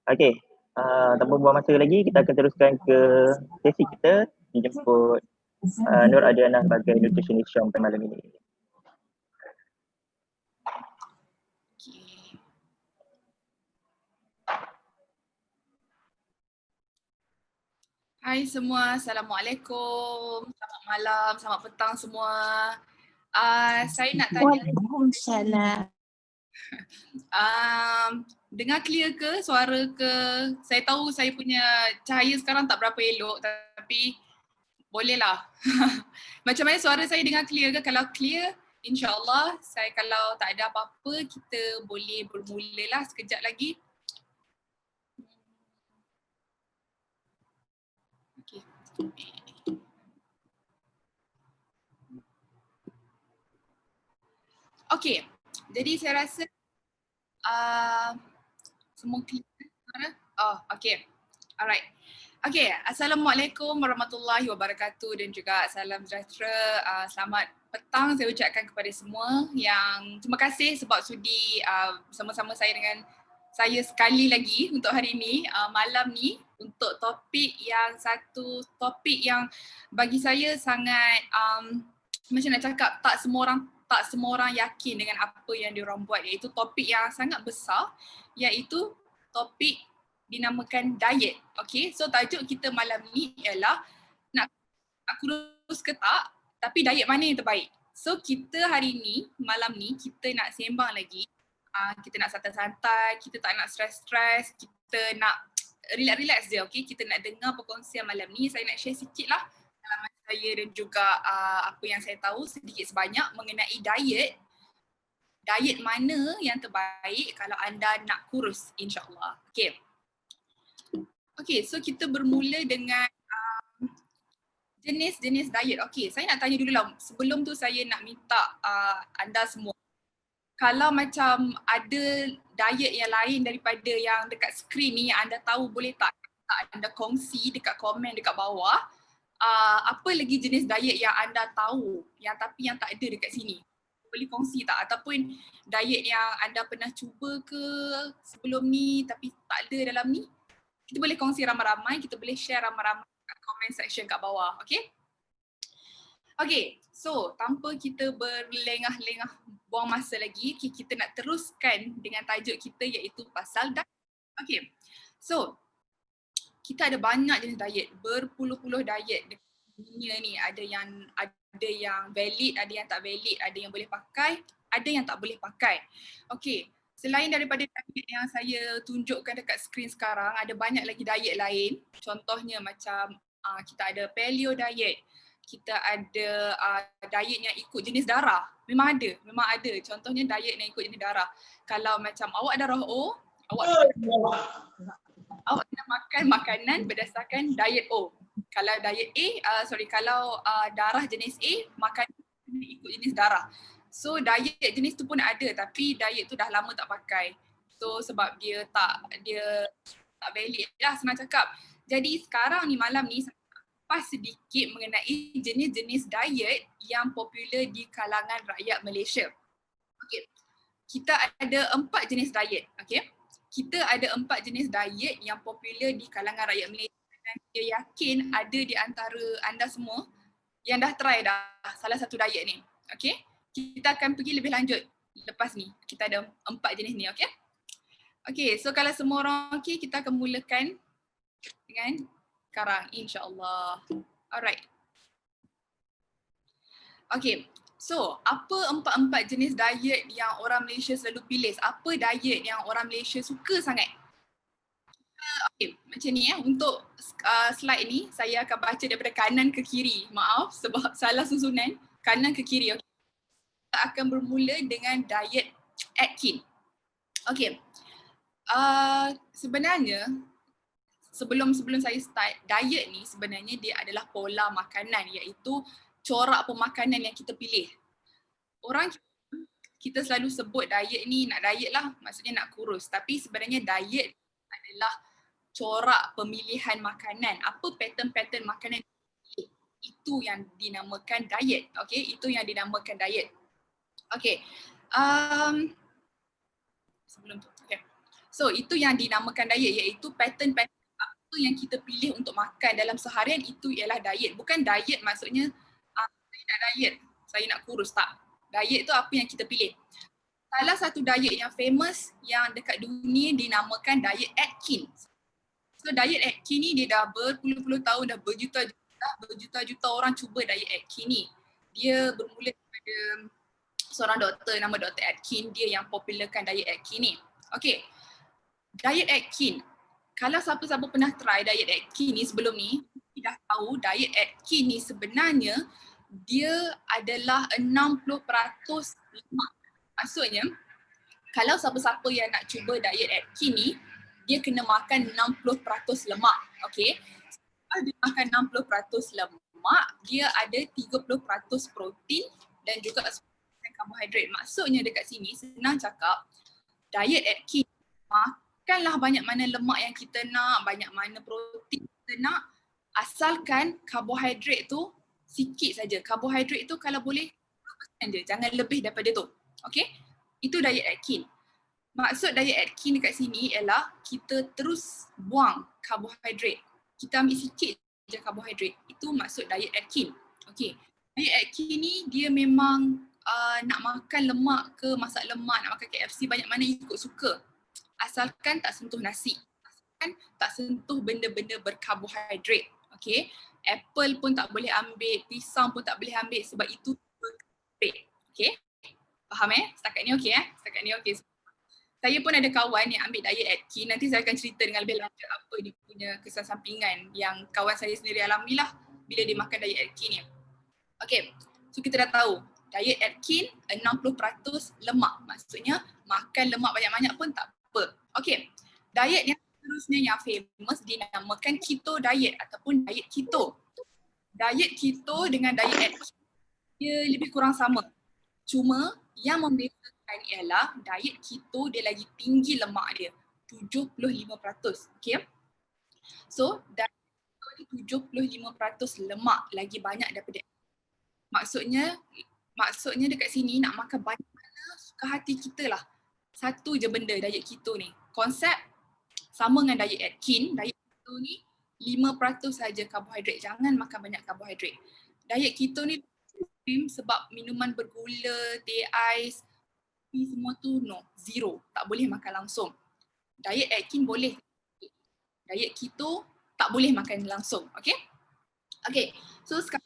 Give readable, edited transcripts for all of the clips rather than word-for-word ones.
Okey, tanpa buang masa lagi, kita akan teruskan ke sesi kita. Dijemput Nur Adiana sebagai nutritionist Syam pada malam ini. Hai semua, Assalamualaikum. Selamat malam, selamat petang semua. Saya nak tanya. Waalaikumsalam. Dengar clear ke suara ke? Saya tahu saya punya cahaya sekarang tak berapa elok tapi bolehlah. Macam mana suara saya dengar clear ke? Kalau clear, insyaAllah saya kalau tak ada apa-apa kita boleh bermulalah sekejap lagi. Okay. Okay, jadi saya rasa semua clear suara? Oh, okay. Alright. Okay, Assalamualaikum warahmatullahi wabarakatuh dan juga salam sejahtera. Selamat petang saya ucapkan kepada semua yang terima kasih sebab sudi bersama-sama saya dengan saya sekali lagi untuk hari ini, malam ni untuk satu topik yang bagi saya sangat macam nak cakap tak semua orang yakin dengan apa yang diorang buat, iaitu topik yang sangat besar, iaitu topik dinamakan diet. Okay, so tajuk kita malam ni ialah nak kurus ke tak, tapi diet mana yang terbaik. So kita hari ni, malam ni kita nak sembang lagi, kita nak santai-santai, kita tak nak stres-stres, kita nak relax-relax je, okay. Kita nak dengar perkongsian malam ni, saya nak share sikit lah pengalaman saya dan juga apa yang saya tahu sedikit sebanyak mengenai diet mana yang terbaik kalau anda nak kurus, insyaAllah. Okay. Okay, so kita bermula dengan jenis-jenis diet. Okay, saya nak tanya dulu lah. Sebelum tu saya nak minta anda semua, kalau macam ada diet yang lain daripada yang dekat skrin ni yang anda tahu, boleh tak anda kongsi dekat komen dekat bawah, apa lagi jenis diet yang anda tahu tapi yang tak ada dekat sini? Boleh kongsi tak? Ataupun diet yang anda pernah cuba ke sebelum ni tapi tak ada dalam ni? Kita boleh kongsi ramai-ramai, kita boleh share ramai-ramai kat comment section kat bawah, okay? Okay, so tanpa kita berlengah-lengah buang masa lagi, kita nak teruskan dengan tajuk kita iaitu pasal diet. Okay, so kita ada banyak jenis diet, berpuluh-puluh diet dekat dunia ni. Ada yang valid, ada yang tak valid, ada yang boleh pakai, ada yang tak boleh pakai. Okay. Selain daripada diet yang saya tunjukkan dekat skrin sekarang, ada banyak lagi diet lain. Contohnya macam kita ada paleo diet, kita ada diet yang ikut jenis darah. Memang ada. Contohnya diet yang ikut jenis darah. Kalau macam awak darah O, awak kena makan makanan berdasarkan diet O. Kalau diet kalau darah jenis A, makan ikut jenis darah. So diet jenis tu pun ada, tapi diet tu dah lama tak pakai. So sebab dia tak valid lah, senang cakap. Jadi sekarang ni, malam ni, saya kupas sedikit mengenai jenis-jenis diet yang popular di kalangan rakyat Malaysia. Okay. Kita ada 4 jenis diet. Okay. Kita ada 4 jenis diet yang popular di kalangan rakyat Malaysia, dan saya yakin ada di antara anda semua yang dah try dah salah satu diet ni. Okay. Kita akan pergi lebih lanjut lepas ni. Kita ada 4 jenis ni, okay? Okay, so kalau semua orang okay, kita akan mulakan dengan sekarang, insyaAllah. Alright. Okay, so apa 4 jenis diet yang orang Malaysia selalu pilih? Apa diet yang orang Malaysia suka sangat? Okay, macam ni untuk slide ni, saya akan baca daripada kanan ke kiri. Maaf sebab salah susunan, kanan ke kiri, okay? Kita akan bermula dengan diet Atkins. Okay. Sebenarnya sebelum saya start, diet ni sebenarnya dia adalah pola makanan, iaitu corak pemakanan yang kita pilih. Orang kita selalu sebut diet ni nak diet lah, maksudnya nak kurus. Tapi sebenarnya diet adalah corak pemilihan makanan. Apa pattern-pattern makanan itu yang dinamakan diet. Okay, itu yang dinamakan diet. Okay, sebelum tu, okay. So itu yang dinamakan diet, iaitu pattern-pattern apa yang kita pilih untuk makan dalam seharian itu ialah diet. Bukan diet maksudnya saya nak diet, saya nak kurus, tak. Diet tu apa yang kita pilih. Salah satu diet yang famous yang dekat dunia dinamakan diet Atkins. So diet Atkins ni dia dah berpuluh-puluh tahun, dah berjuta-juta orang cuba diet Atkins ni. Dia bermula daripada seorang doktor nama Dr. Atkins, dia yang popularkan diet Atkins ni. Okay, diet Atkins. Kalau siapa-siapa pernah try diet Atkins ni sebelum ni, dah tahu diet Atkins ni sebenarnya dia adalah 60% lemak. Maksudnya, kalau siapa-siapa yang nak cuba diet Atkins ni, dia kena makan 60% lemak. Okay. Kalau dia makan 60% lemak, dia ada 30% protein dan juga 10% karbohidrat. Maksudnya dekat sini, senang cakap, diet Atkins, makanlah banyak mana lemak yang kita nak, banyak mana protein kita nak, asalkan karbohidrat tu sikit saja. Karbohidrat tu kalau boleh 10% je, jangan lebih daripada tu. Okay? Itu diet Atkins. Maksud diet Atkins dekat sini ialah kita terus buang karbohidrat. Kita ambil sikit je karbohidrat. Itu maksud diet Atkins. Okay. Diet Atkins ni dia memang nak makan lemak ke, masak lemak, nak makan KFC, banyak mana ikut suka. Asalkan tak sentuh nasi. Asalkan tak sentuh benda-benda berkarbohidrat. Okay. Apple pun tak boleh ambil, pisang pun tak boleh ambil sebab itu berkarbohidrat. Okay. Faham Setakat ni okey Setakat ni okey. Saya pun ada kawan yang ambil diet Atkins. Nanti saya akan cerita dengan lebih lanjut apa dia punya kesan sampingan yang kawan saya sendiri alami lah bila dia makan diet Atkins ni. Okay, so kita dah tahu diet Atkins 60% lemak. Maksudnya makan lemak banyak-banyak pun tak apa. Okay, diet yang seterusnya yang famous dinamakan keto diet ataupun diet keto. Diet keto dengan diet Atkins dia lebih kurang sama. Cuma yang membezakan ialah diet keto dia lagi tinggi lemak dia, 75%. Okay. So diet keto ni 75% lemak, lagi banyak daripada. Maksudnya dekat sini nak makan banyak mana suka hati kita lah. Satu je benda diet keto ni. Konsep sama dengan diet Atkins, diet keto ni 5% saja karbohidrat. Jangan makan banyak karbohidrat. Diet keto ni sebab minuman bergula, teh ais, semua tu zero. Tak boleh makan langsung. Diet Atkins boleh. Diet keto tak boleh makan langsung. Okay? Okay. So sekarang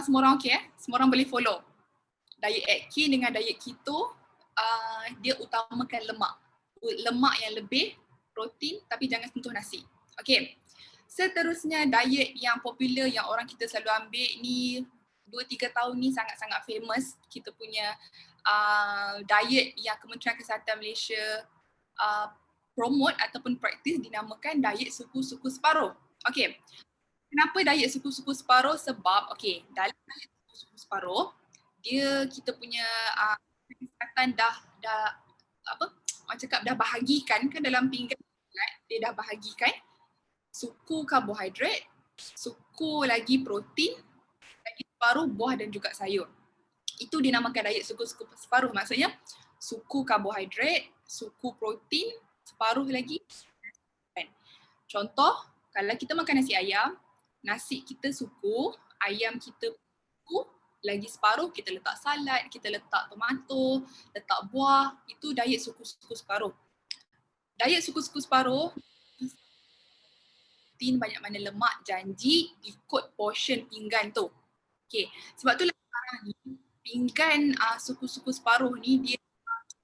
semua orang okay Semua orang boleh follow. Diet Atkins dengan diet keto, dia utamakan lemak. Lemak yang lebih, protein tapi jangan sentuh nasi. Okay. Seterusnya diet yang popular yang orang kita selalu ambil ni 2-3 tahun ni sangat-sangat famous. Kita punya diet yang Kementerian Kesihatan Malaysia promote ataupun practice dinamakan diet suku-suku separuh. Okay. Kenapa diet suku-suku separuh? Sebab dalam diet suku-suku separuh kita punya kesihatan dah orang cakap dah bahagikan kan dalam pinggan dia dah bahagikan suku karbohidrat, suku lagi protein, lagi separuh buah dan juga sayur. Itu dinamakan diet suku-suku separuh. Maksudnya suku karbohidrat, suku protein, separuh lagi. Contoh, kalau kita makan nasi ayam, nasi kita suku, ayam kita suku, lagi separuh kita letak salad, kita letak tomato, letak buah. Itu diet suku-suku separuh. Diet suku-suku separuh banyak mana lemak, janji ikut portion pinggan tu. Okay. Sebab tu sekarang ni pinggan suku-suku separuh ni dia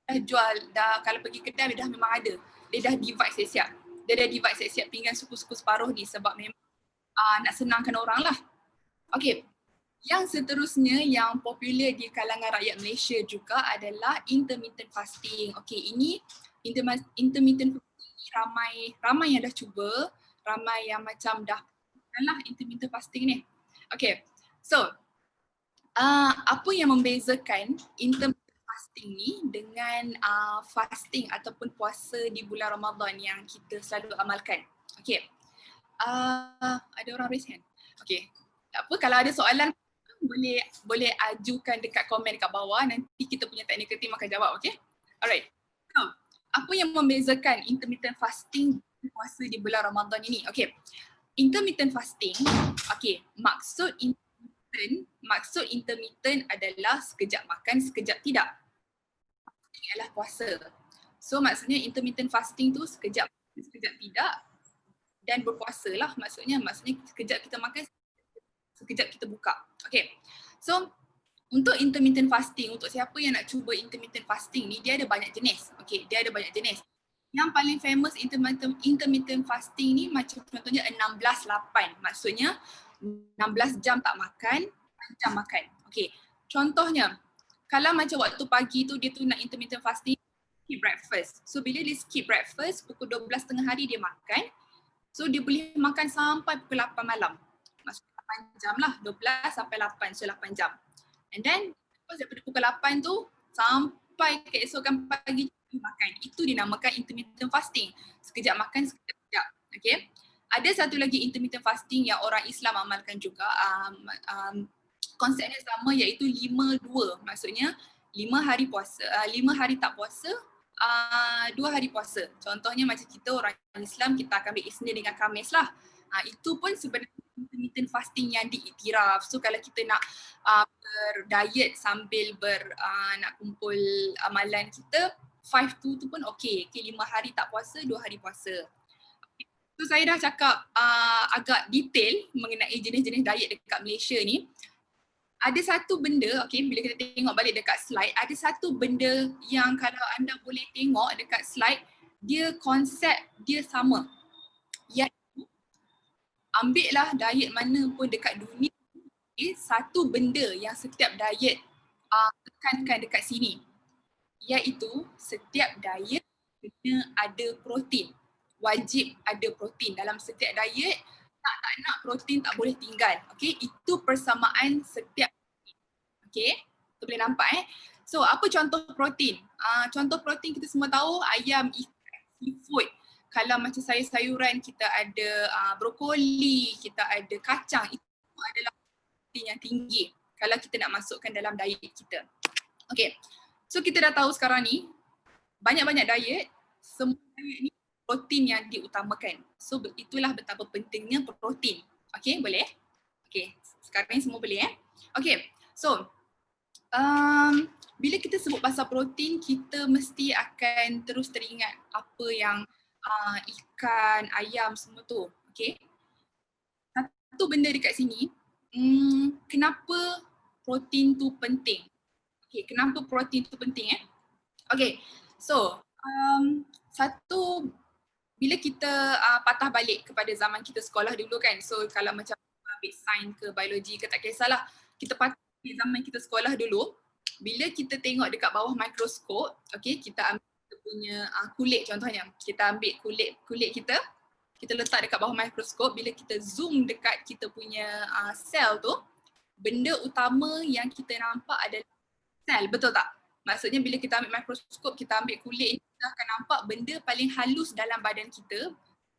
dah jual, kalau pergi kedai dia dah memang ada. Dia dah divide siap-siap. Dia dah divide siap-siap pinggan suku-suku separuh ni sebab memang nak senangkan orang lah. Okay. Yang seterusnya yang popular di kalangan rakyat Malaysia juga adalah intermittent fasting. Okay, ini intermittent fasting ni ramai yang dah cuba, ramai yang macam dah lah intermittent fasting ni. Okay, so apa yang membezakan intermittent fasting ni dengan fasting ataupun puasa di bulan Ramadan yang kita selalu amalkan? Okay, ada orang raise hand? Okay, tak apa, kalau ada soalan boleh ajukan dekat komen dekat bawah, nanti kita punya technical team akan jawab. Okay, alright. So apa yang membezakan intermittent fasting dan puasa di bulan Ramadan ini? Okay, intermittent fasting, okay, maksud intermittent adalah sekejap makan, sekejap tidak. Ini adalah puasa. So maksudnya intermittent fasting tu sekejap tidak dan berpuasa lah maksudnya sekejap kita makan, sekejap kita buka. Okay, so untuk intermittent fasting, untuk siapa yang nak cuba intermittent fasting ni, dia ada banyak jenis. Okay, dia ada banyak jenis. Yang paling famous intermittent fasting ni macam contohnya 16-8. Maksudnya 16 jam tak makan, 8 jam makan. Okay, contohnya kalau macam waktu pagi tu dia tu nak intermittent fasting, skip breakfast. So bila dia skip breakfast, pukul 12 tengah hari dia makan. So dia boleh makan sampai pukul 8 malam. Maksudnya 8 jam lah, 12 sampai 8, so 8 jam. And then lepas daripada pukul 8 tu sampai keesokan pagi makan. Itu dinamakan intermittent fasting. Sekejap makan, sekejap tidak. Okay. Ada satu lagi intermittent fasting yang orang Islam amalkan juga. Konsepnya sama iaitu 5-2. Maksudnya 5 hari puasa, 5 hari tak puasa, 2 hari puasa. Contohnya macam kita orang Islam, kita akan ambil Isnin dengan Khamis lah. Itu pun sebenarnya intermittent fasting yang diiktiraf. So kalau kita nak berdiet sambil nak kumpul amalan kita, 5-2 tu pun okey. Okay, 5 hari tak puasa, 2 hari puasa. So saya dah cakap agak detail mengenai jenis-jenis diet dekat Malaysia ni. Ada satu benda, okay, bila kita tengok balik dekat slide, ada satu benda yang kalau anda boleh tengok dekat slide, dia konsep dia sama. Iaitu, ambillah diet mana pun dekat dunia, satu benda yang setiap diet tekankan dekat sini, iaitu setiap diet kena ada protein. Wajib ada protein dalam setiap diet. Tak nak protein tak boleh tinggal. Okay, itu persamaan setiap. Okay, tu boleh nampak So apa contoh protein? Contoh protein kita semua tahu ayam, ikan, seafood. Kalau macam sayur-sayuran kita ada brokoli, kita ada kacang, itu adalah protein yang tinggi kalau kita nak masukkan dalam diet kita. Okay, so kita dah tahu sekarang ni banyak-banyak diet, semua diet ni protein yang diutamakan. So itulah betapa pentingnya protein. Okay, boleh? Okay, sekarang ni semua boleh Okay, so bila kita sebut pasal protein, kita mesti akan terus teringat apa yang ikan, ayam semua tu. Okay, satu benda dekat sini, kenapa protein tu penting? Okay, kenapa protein tu penting Okay, so satu, bila kita patah balik kepada zaman kita sekolah dulu kan, so kalau macam ambil sains ke biologi ke tak kisahlah, kita patah balik zaman kita sekolah dulu, bila kita tengok dekat bawah mikroskop, okay, kita ambil kita punya kulit contohnya, kita ambil kulit kita letak dekat bawah mikroskop, bila kita zoom dekat kita punya sel tu, benda utama yang kita nampak adalah sel, betul tak? Maksudnya bila kita ambil mikroskop, kita ambil kulit, kita akan nampak benda paling halus dalam badan kita,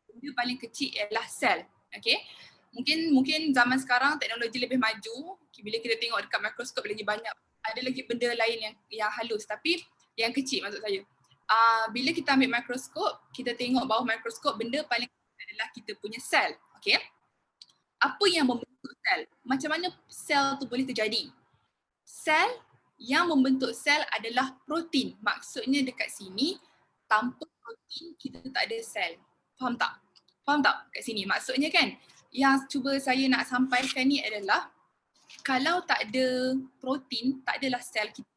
benda paling kecil ialah sel. Okay? Mungkin zaman sekarang teknologi lebih maju, bila kita tengok dekat mikroskop lagi banyak, ada lagi benda lain yang halus, tapi yang kecil maksud saya. Bila kita ambil mikroskop, kita tengok bawah mikroskop, benda paling kecil adalah kita punya sel. Okay? Apa yang membentuk sel? Macam mana sel tu boleh terjadi? Sel yang membentuk sel adalah protein. Maksudnya dekat sini, tanpa protein kita tak ada sel. Faham tak? Faham tak kat sini? Maksudnya kan, yang cuba saya nak sampaikan ni adalah kalau tak ada protein, tak adalah sel kita.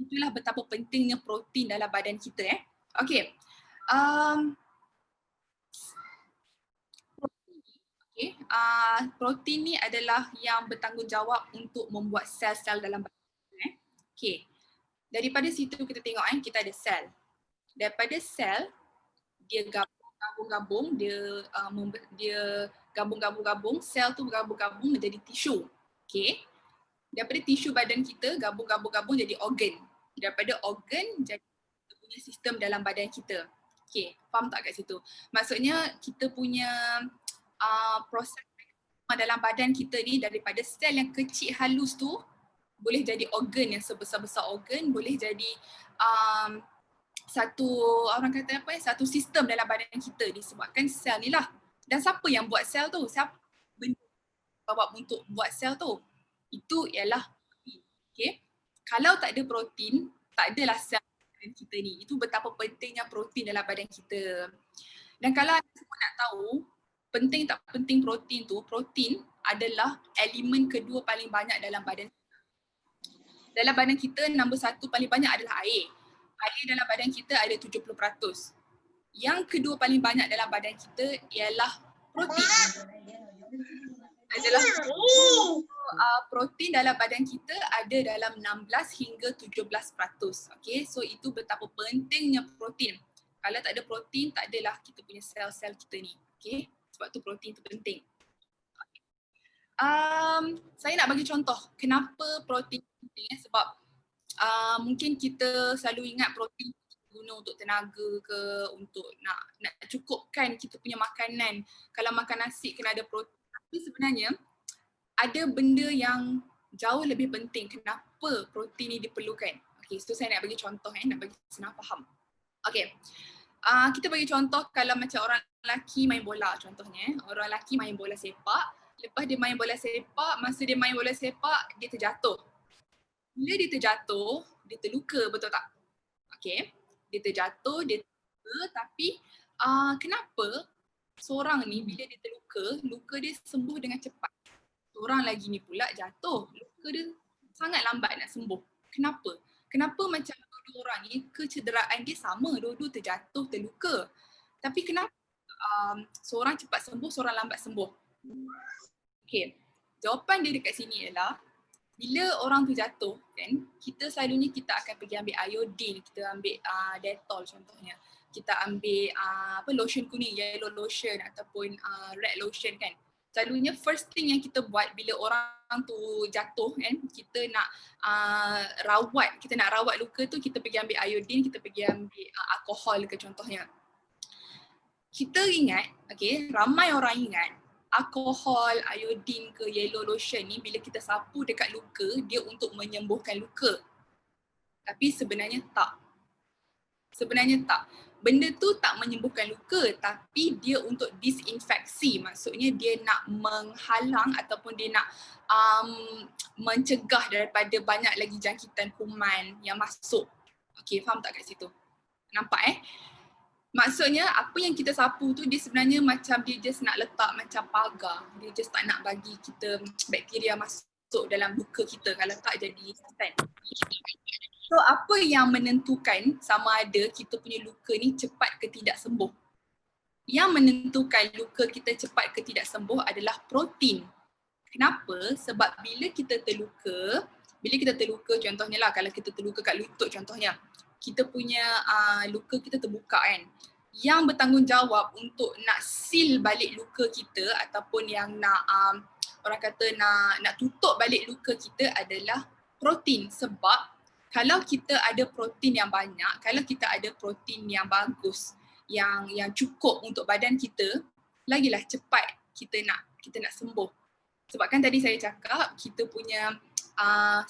Itulah betapa pentingnya protein dalam badan kita. Okay. Protein ni adalah yang bertanggungjawab untuk membuat sel-sel dalam badan. Okay, daripada situ kita tengok kita ada sel. Daripada sel, dia gabung-gabung, dia gabung-gabung, sel tu gabung-gabung menjadi tisu. Okay, daripada tisu badan kita gabung-gabung jadi organ. Daripada organ jadi kita punya sistem dalam badan kita. Okay, faham tak kat situ? Maksudnya kita punya proses dalam badan kita ni daripada sel yang kecil halus tu boleh jadi organ yang sebesar-besar organ, boleh jadi satu orang kata apa satu sistem dalam badan kita disebabkan sel ni lah. Dan siapa yang buat sel tu? Siapa benda bawa untuk buat sel tu? Itu ialah protein. Okay? Kalau tak ada protein, tak adalah sel badan kita ni. Itu betapa pentingnya protein dalam badan kita. Dan kalau anda semua nak tahu penting tak penting protein tu, protein adalah elemen kedua paling banyak dalam badan. Dalam badan kita nombor satu paling banyak adalah air. Air dalam badan kita ada 70%. Yang kedua paling banyak dalam badan kita ialah protein. Adalah protein dalam badan kita ada dalam 16 hingga 17%. Okay, so itu betapa pentingnya protein. Kalau tak ada protein, tak adalah kita punya sel-sel kita ni. Okay, sebab tu protein tu penting. Saya nak bagi contoh kenapa protein penting sebab mungkin kita selalu ingat protein guna untuk tenaga ke, untuk nak cukupkan kita punya makanan. Kalau makan nasi kena ada protein. Tapi sebenarnya ada benda yang jauh lebih penting kenapa protein ni diperlukan. Okay, so saya nak bagi contoh nak bagi senang faham. Okay, kita bagi contoh kalau macam orang lelaki main bola contohnya. Orang lelaki main bola sepak. Lepas dia main bola sepak, masa dia main bola sepak, dia terjatuh. Bila dia terjatuh, dia terluka, betul tak? Okay, dia terjatuh, dia terluka, tapi kenapa seorang ni bila dia terluka, luka dia sembuh dengan cepat. Seorang lagi ni pula jatuh, luka dia sangat lambat nak sembuh. Kenapa? Kenapa macam dua orang ni kecederaan dia sama, dua-dua terjatuh, terluka. Tapi kenapa seorang cepat sembuh, seorang lambat sembuh? Okay, jawapan dia dekat sini ialah bila orang tu jatuh kan, kita selalunya kita akan pergi ambil iodine, kita ambil Dettol contohnya. Kita ambil lotion kuning, yellow lotion ataupun red lotion kan. Selalunya first thing yang kita buat bila orang tu jatuh kan, kita nak rawat luka tu, kita pergi ambil iodine, kita pergi ambil alkohol ke contohnya. Kita ingat, okay, ramai orang ingat alkohol, iodine ke yellow lotion ni bila kita sapu dekat luka, dia untuk menyembuhkan luka. Tapi sebenarnya tak. Sebenarnya tak. Benda tu tak menyembuhkan luka, tapi dia untuk disinfeksi. Maksudnya dia nak menghalang ataupun dia nak mencegah daripada banyak lagi jangkitan kuman yang masuk. Okay, faham tak kat situ? Nampak Maksudnya apa yang kita sapu tu dia sebenarnya macam dia just nak letak macam pagar. Dia just tak nak bagi kita bakteria masuk dalam luka kita, kalau tak jadi stand. So apa yang menentukan sama ada kita punya luka ni cepat ke tidak sembuh? Yang menentukan luka kita cepat ke tidak sembuh adalah protein. Kenapa? Sebab bila kita terluka contohnya lah, kalau kita terluka kat lutut contohnya, kita punya luka kita terbuka kan. Yang bertanggungjawab untuk nak seal balik luka kita ataupun yang nak orang kata nak tutup balik luka kita adalah protein. Sebab kalau kita ada protein yang banyak, kalau kita ada protein yang bagus, yang cukup untuk badan kita, lagilah cepat kita nak sembuh. Sebab kan tadi saya cakap kita punya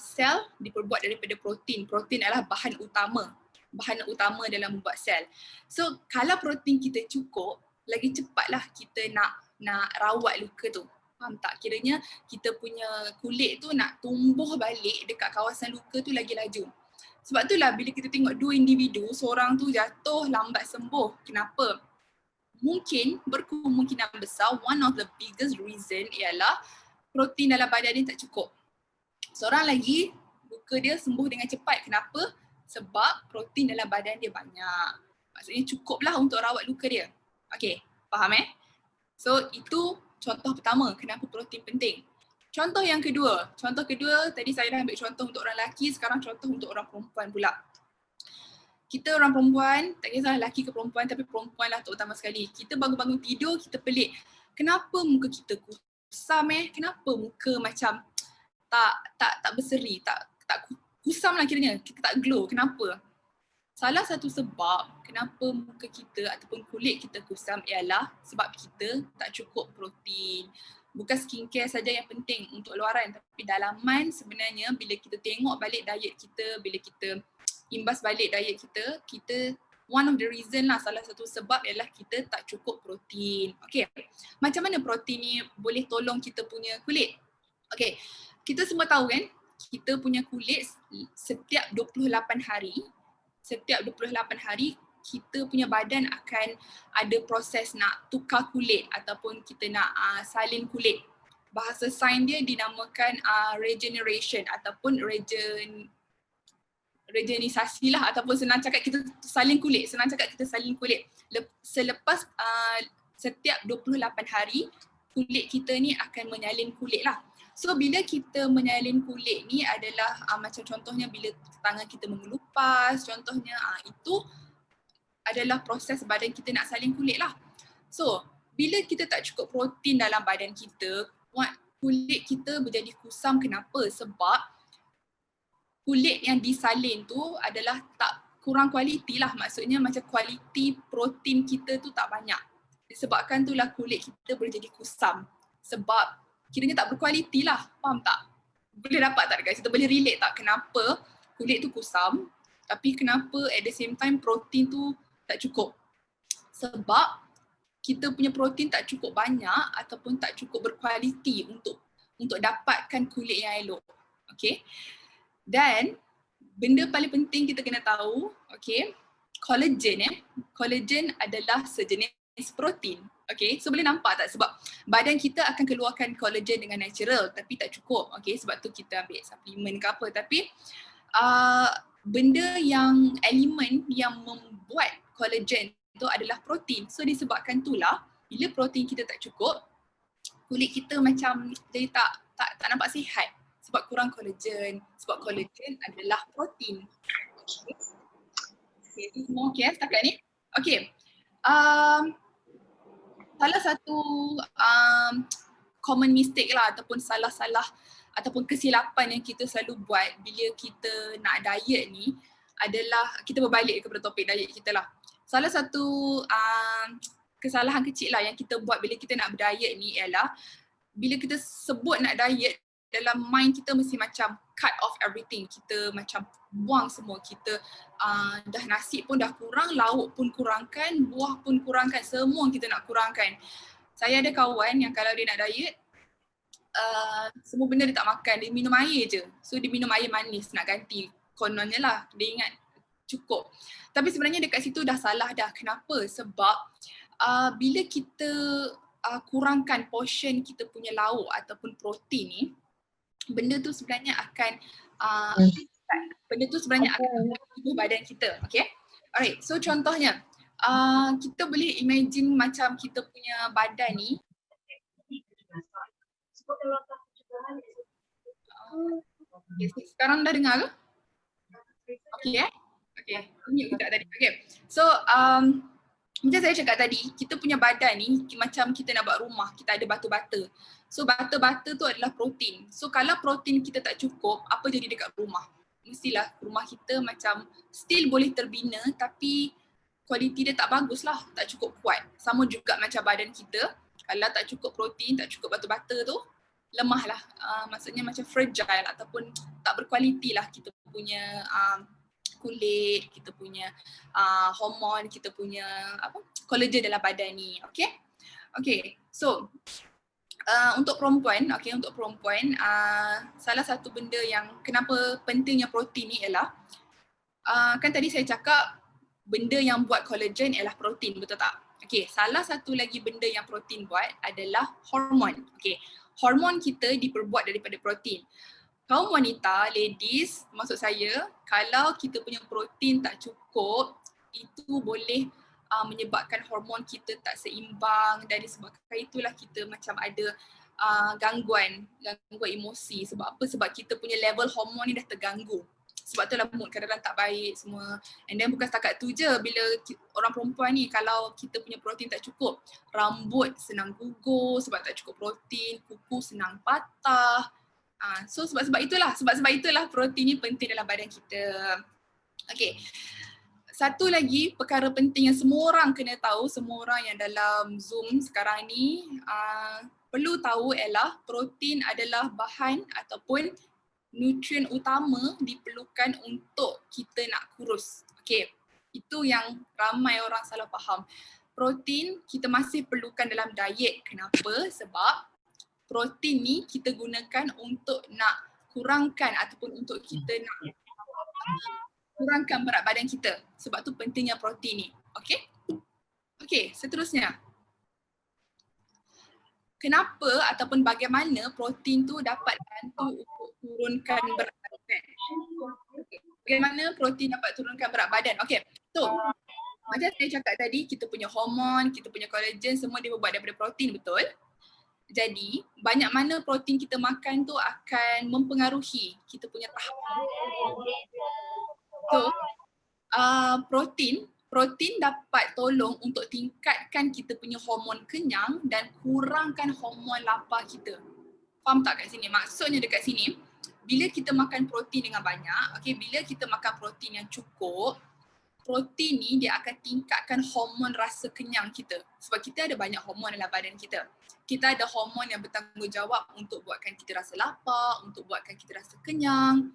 sel diperbuat daripada protein. Protein adalah bahan utama dalam membuat sel. So kalau protein kita cukup, lagi cepatlah kita nak rawat luka tu. Faham tak? Kiranya kita punya kulit tu nak tumbuh balik dekat kawasan luka tu lagi laju. Sebab itulah bila kita tengok dua individu, seorang tu jatuh lambat sembuh. Kenapa? Mungkin berkemungkinan besar one of the biggest reason ialah protein dalam badan dia tak cukup. Seorang lagi luka dia sembuh dengan cepat. Kenapa? Sebab protein dalam badan dia banyak. Maksudnya cukuplah untuk rawat luka dia. Okay, faham So itu contoh pertama kenapa protein penting. Contoh kedua tadi saya dah ambil contoh untuk orang lelaki, sekarang contoh untuk orang perempuan pula. Kita orang perempuan, tak kisah lelaki ke perempuan, tapi perempuan lah terutama sekali. Kita bangun-bangun tidur, kita pelik. Kenapa muka kita kusam Kenapa muka macam tak berseri, tak kusam lah kiranya, kita tak glow. Kenapa? Salah satu sebab kenapa muka kita ataupun kulit kita kusam ialah sebab kita tak cukup protein. Bukan skincare saja yang penting untuk luaran, tapi dalaman sebenarnya bila kita tengok balik diet kita, bila kita imbas balik diet kita one of the reason lah, salah satu sebab ialah kita tak cukup protein. Okay, macam mana protein ni boleh tolong kita punya kulit? Okay, kita semua tahu kan, kita punya kulit setiap 28 hari, kita punya badan akan ada proses nak tukar kulit ataupun kita nak salin kulit. Bahasa sains dia dinamakan regeneration ataupun regenisasi lah, ataupun senang cakap kita salin kulit. Selepas setiap 28 hari, kulit kita ni akan menyalin kulit lah. So bila kita menyalin kulit ni adalah macam contohnya bila tangan kita mengelupas, contohnya itu adalah proses badan kita nak salin kulit lah. So bila kita tak cukup protein dalam badan kita, kulit kita menjadi kusam. Kenapa? Sebab kulit yang disalin tu adalah tak kurang kualiti lah. Maksudnya macam kualiti protein kita tu tak banyak. Disebabkan itulah kulit kita boleh jadi kusam. Sebab kiranya tak berkualiti lah. Faham tak? Boleh dapat tak guys? Kita boleh relate tak kenapa kulit tu kusam tapi kenapa at the same time protein tu tak cukup? Sebab kita punya protein tak cukup banyak ataupun tak cukup berkualiti untuk dapatkan kulit yang elok. Okay? Dan benda paling penting kita kena tahu, okay, collagen adalah sejenis protein. Okay, so boleh nampak tak sebab badan kita akan keluarkan collagen dengan natural tapi tak cukup. Okay, sebab tu kita ambil suplemen ke apa. Tapi benda yang elemen yang membuat collagen itu adalah protein. So disebabkan itulah bila protein kita tak cukup, kulit kita macam jadi tak nampak sihat. Sebab kurang collagen. Sebab collagen adalah protein. Okay, itu semua okay setakat ni. Okay. Salah satu common mistake lah ataupun salah-salah ataupun kesilapan yang kita selalu buat bila kita nak diet ni adalah, kita berbalik kepada topik diet kita lah. Salah satu kesalahan kecil lah yang kita buat bila kita nak berdiet ni ialah bila kita sebut nak diet, dalam mind kita mesti macam cut off everything. Kita macam buang semua. Kita dah nasi pun dah kurang, lauk pun kurangkan, buah pun kurangkan, semua kita nak kurangkan. Saya ada kawan yang kalau dia nak diet, semua benda dia tak makan, dia minum air je. So dia minum air manis nak ganti. Kononnya lah, dia ingat cukup. Tapi sebenarnya dekat situ dah salah dah. Kenapa? Sebab bila kita kurangkan portion kita punya lauk ataupun protein ni, benda tu sebenarnya akan tubuh badan kita. Okay? Alright, so contohnya kita boleh imagine macam kita punya badan ni okay, sekarang dah dengar ke? Okay okay, mute kejap tadi. Okay, so macam saya cakap tadi, kita punya badan ni macam kita nak buat rumah, kita ada batu-bata. So bata-bata tu adalah protein. So kalau protein kita tak cukup, apa jadi dekat rumah? Mestilah rumah kita macam still boleh terbina tapi kualiti dia tak bagus lah, tak cukup kuat. Sama juga macam badan kita, kalau tak cukup protein, tak cukup batu-bata tu, lemah lah. Maksudnya macam fragile ataupun tak berkualiti lah kita punya kulit, kita punya hormon, kita punya collagen dalam badan ni. Okay? Okay, so untuk perempuan, salah satu benda yang kenapa pentingnya protein ni ialah kan tadi saya cakap benda yang buat collagen ialah protein, betul tak? Okay, salah satu lagi benda yang protein buat adalah hormon. Okay, hormon kita diperbuat daripada protein. Kaum wanita, ladies, maksud saya, kalau kita punya protein tak cukup, itu boleh menyebabkan hormon kita tak seimbang, dan disebabkan itulah kita macam ada gangguan emosi. Sebab apa? Sebab kita punya level hormon ni dah terganggu. Sebab itulah mood kadang-kadang tak baik semua. And then bukan setakat tu je, bila orang perempuan ni kalau kita punya protein tak cukup, rambut senang gugur sebab tak cukup protein, kuku senang patah. So sebab itulah protein ni penting dalam badan kita. Okay. Satu lagi perkara penting yang semua orang kena tahu, semua orang yang dalam Zoom sekarang ni perlu tahu ialah protein adalah bahan ataupun nutrien utama diperlukan untuk kita nak kurus. Okay. Itu yang ramai orang salah faham. Protein kita masih perlukan dalam diet. Kenapa? Sebab protein ni kita gunakan untuk nak kurangkan ataupun untuk kita nak kurangkan berat badan kita. Sebab tu pentingnya protein ni. Okey? Okey, seterusnya. Kenapa ataupun bagaimana protein tu dapat bantu untuk turunkan berat badan? Okay. Bagaimana protein dapat turunkan berat badan? Okey. So, macam saya cakap tadi, kita punya hormon, kita punya collagen semua dia berbuat daripada protein, betul? Jadi, banyak mana protein kita makan tu akan mempengaruhi kita punya tahap. So, protein dapat tolong untuk tingkatkan kita punya hormon kenyang dan kurangkan hormon lapar kita. Faham tak kat sini? Maksudnya dekat sini, bila kita makan protein dengan banyak, okay, bila kita makan protein yang cukup, protein ni dia akan tingkatkan hormon rasa kenyang kita. Sebab kita ada banyak hormon dalam badan kita. Kita ada hormon yang bertanggungjawab untuk buatkan kita rasa lapar, untuk buatkan kita rasa kenyang.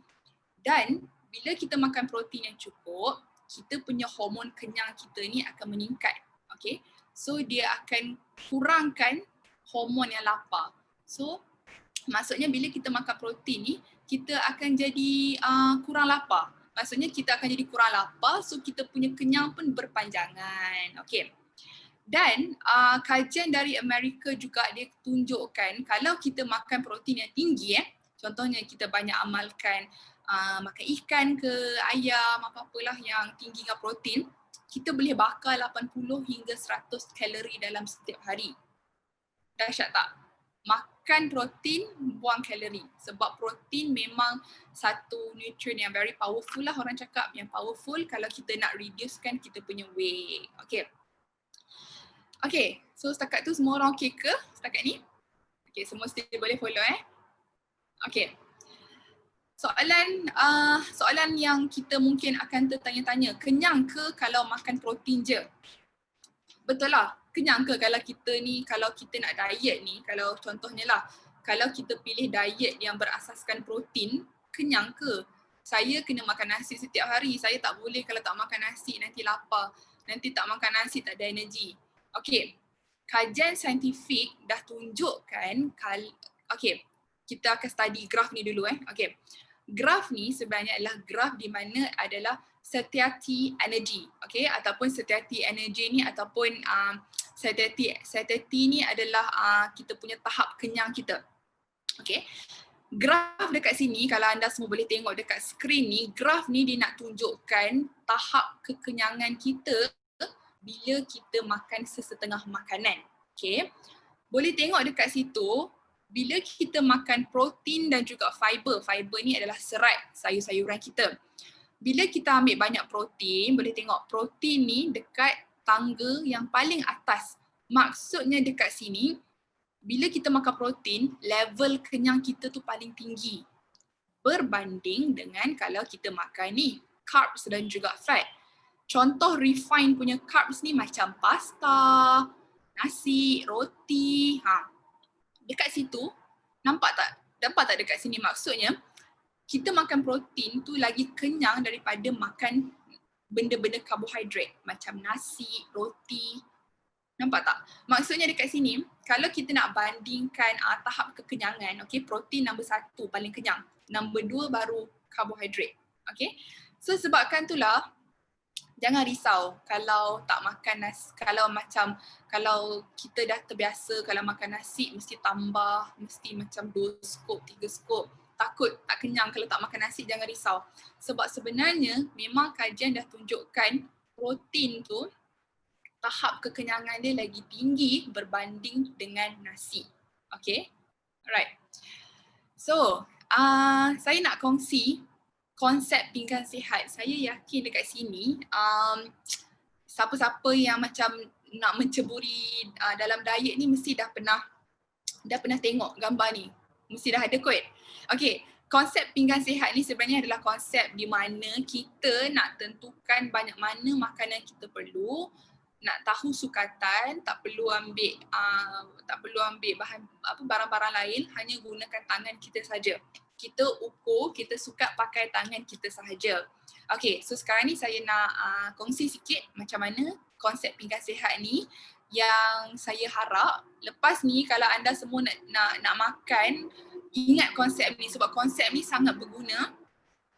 Dan bila kita makan protein yang cukup, kita punya hormon kenyang kita ni akan meningkat. Okay? So dia akan kurangkan hormon yang lapar. So maksudnya bila kita makan protein ni, kita akan jadi kurang lapar. Maksudnya kita akan jadi kurang lapar, so kita punya kenyang pun berpanjangan. Okay. Dan kajian dari Amerika juga dia tunjukkan kalau kita makan protein yang tinggi, contohnya kita banyak amalkan makan ikan ke ayam, apa-apalah yang tinggi dengan protein, kita boleh bakar 80 hingga 100 kalori dalam setiap hari. Dahsyat tak? Makan protein, buang kalori. Sebab protein memang satu nutrient yang very powerful lah, orang cakap yang powerful kalau kita nak reducekan kita punya weight. Okay. Okay, so setakat tu semua orang okay ke setakat ni? Okay, semua still boleh follow Okay. Soalan yang kita mungkin akan tertanya-tanya, kenyang ke kalau makan protein je? Betul lah, kenyang ke kalau kita nak diet ni, kalau contohnya lah, kalau kita pilih diet yang berasaskan protein, kenyang ke? Saya kena makan nasi setiap hari, saya tak boleh kalau tak makan nasi nanti lapar, nanti tak makan nasi tak ada energi. Okay, kajian saintifik dah tunjukkan, kita akan study graf ni dulu Okay. Graf ni sebenarnya adalah graf di mana adalah satiety energy, okay, ataupun satiety energy ni ataupun satiety ni adalah kita punya tahap kenyang kita. Okay. Graf dekat sini kalau anda semua boleh tengok dekat skrin ni, graf ni dia nak tunjukkan tahap kekenyangan kita bila kita makan sesetengah makanan. Okay. Boleh tengok dekat situ, bila kita makan protein dan juga fiber ni adalah serat sayur-sayuran kita. Bila kita ambil banyak protein, boleh tengok protein ni dekat tangga yang paling atas. Maksudnya dekat sini, bila kita makan protein, level kenyang kita tu paling tinggi. Berbanding dengan kalau kita makan ni, carbs dan juga fat. Contoh refine punya carbs ni macam pasta, nasi, roti. Dekat situ, nampak tak dekat sini maksudnya, kita makan protein tu lagi kenyang daripada makan benda-benda karbohidrat macam nasi, roti. Nampak tak? Maksudnya dekat sini, kalau kita nak bandingkan tahap kekenyangan, okay, protein nombor 1 paling kenyang, nombor 2 baru karbohidrat. Okay? So sebabkan itulah, jangan risau kalau tak makan nasi, kalau kita dah terbiasa kalau makan nasi mesti tambah, mesti macam 2 skop, 3 skop. Takut tak kenyang kalau tak makan nasi, jangan risau. Sebab sebenarnya memang kajian dah tunjukkan protein tu tahap kekenyangan dia lagi tinggi berbanding dengan nasi. Okay? Alright. So, saya nak kongsi konsep pinggan sihat. Saya yakin dekat sini, siapa-siapa yang macam nak menceburi dalam diet ni mesti dah pernah tengok gambar ni. Mesti dah ada kot. Okay, konsep pinggan sihat ni sebenarnya adalah konsep di mana kita nak tentukan banyak mana makanan kita perlu, nak tahu sukatan, tak perlu ambil bahan barang-barang lain, hanya gunakan tangan kita saja. Kita ukur, kita suka pakai tangan kita sahaja. Okay, so sekarang ni saya nak kongsi sikit macam mana konsep pinggan sihat ni yang saya harap lepas ni kalau anda semua nak makan, ingat konsep ni sebab konsep ni sangat berguna.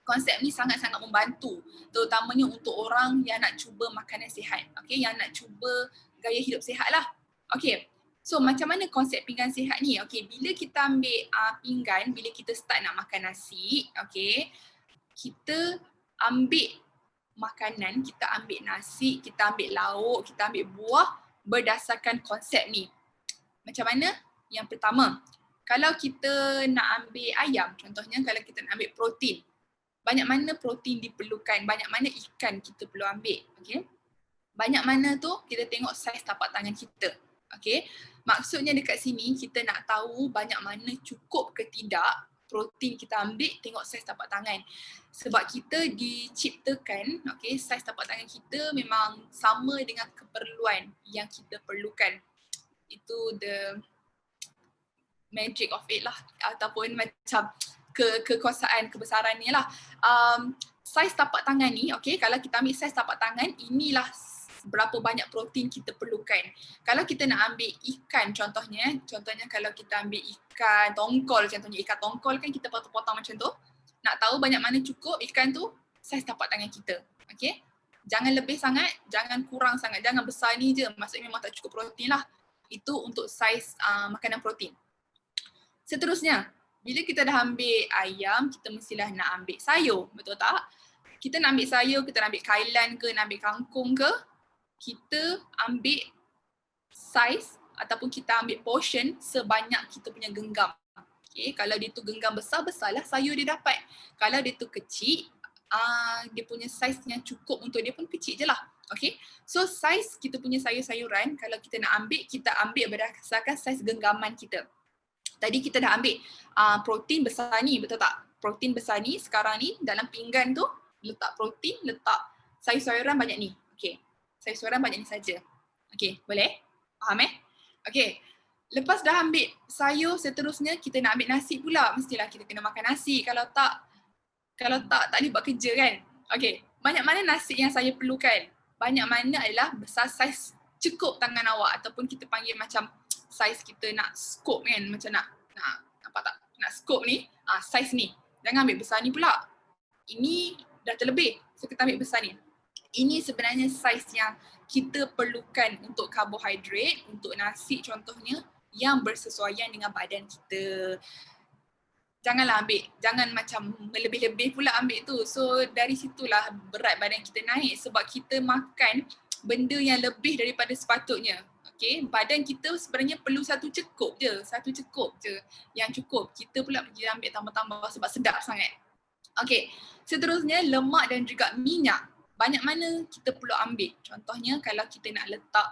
Konsep ni sangat-sangat membantu terutamanya untuk orang yang nak cuba makanan sihat. Okay, yang nak cuba gaya hidup sihat lah. Okay, so macam mana konsep pinggan sihat ni? Okay, bila kita ambil pinggan, bila kita start nak makan nasi, okay, kita ambil makanan, kita ambil nasi, kita ambil lauk, kita ambil buah berdasarkan konsep ni. Macam mana? Yang pertama, kalau kita nak ambil ayam, contohnya kalau kita nak ambil protein, banyak mana protein diperlukan, banyak mana ikan kita perlu ambil, okay? Banyak mana tu kita tengok saiz tapak tangan kita, okay? Maksudnya dekat sini kita nak tahu banyak mana cukup ke tidak protein kita ambil, tengok saiz tapak tangan. Sebab kita diciptakan, okay, saiz tapak tangan kita memang sama dengan keperluan yang kita perlukan. Itu the magic of it lah, ataupun macam kekuasaan, kebesaran ni lah. Saiz tapak tangan ni, okay, kalau kita ambil saiz tapak tangan, inilah berapa banyak protein kita perlukan. Kalau kita nak ambil ikan contohnya kalau kita ambil ikan tongkol, contohnya ikan tongkol kan kita potong-potong macam tu. Nak tahu banyak mana cukup ikan tu, saiz tapak tangan kita. Okay? Jangan lebih sangat, jangan kurang sangat, jangan besar ni je, maksudnya memang tak cukup protein lah. Itu untuk saiz makanan protein. Seterusnya, bila kita dah ambil ayam, kita mestilah nak ambil sayur, betul tak? Kita nak ambil sayur, kita nak ambil kailan ke, nak ambil kangkung ke, kita ambil saiz ataupun kita ambil portion sebanyak kita punya genggam. Okay, kalau dia tu genggam besar-besarlah sayur dia dapat. Kalau dia tu kecil, dia punya saiz yang cukup untuk dia pun kecil je lah. Okay, so saiz kita punya sayur-sayuran, kalau kita nak ambil, kita ambil berdasarkan saiz genggaman kita. Tadi kita dah ambil protein besar ni, betul tak? Protein besar ni, sekarang ni dalam pinggan tu, letak protein, letak sayur-sayuran banyak ni. Okay. Sayur-sayuran banyak ni saja. Okey, boleh? Faham Okey. Lepas dah ambil sayur, seterusnya kita nak ambil nasi pula. Mestilah kita kena makan nasi. Kalau tak boleh buat kerja kan? Okey. Banyak mana nasi yang saya perlukan? Banyak mana adalah besar saiz cukup tangan awak ataupun kita panggil macam saiz kita nak scoop kan? Macam nak apa tak? Nak scoop ni, saiz ni. Jangan ambil besar ni pula. Ini dah terlebih. So kita ambil besar ni. Ini sebenarnya saiz yang kita perlukan untuk karbohidrat, untuk nasi contohnya, yang bersesuaian dengan badan kita. Janganlah ambil, jangan macam melebih-lebih pula ambil tu. So dari situlah berat badan kita naik sebab kita makan benda yang lebih daripada sepatutnya. Okay, badan kita sebenarnya perlu satu cukup je yang cukup. Kita pula pergi ambil tambah-tambah sebab sedap sangat. Okay, seterusnya lemak dan juga minyak. Banyak mana kita perlu ambil. Contohnya kalau kita nak letak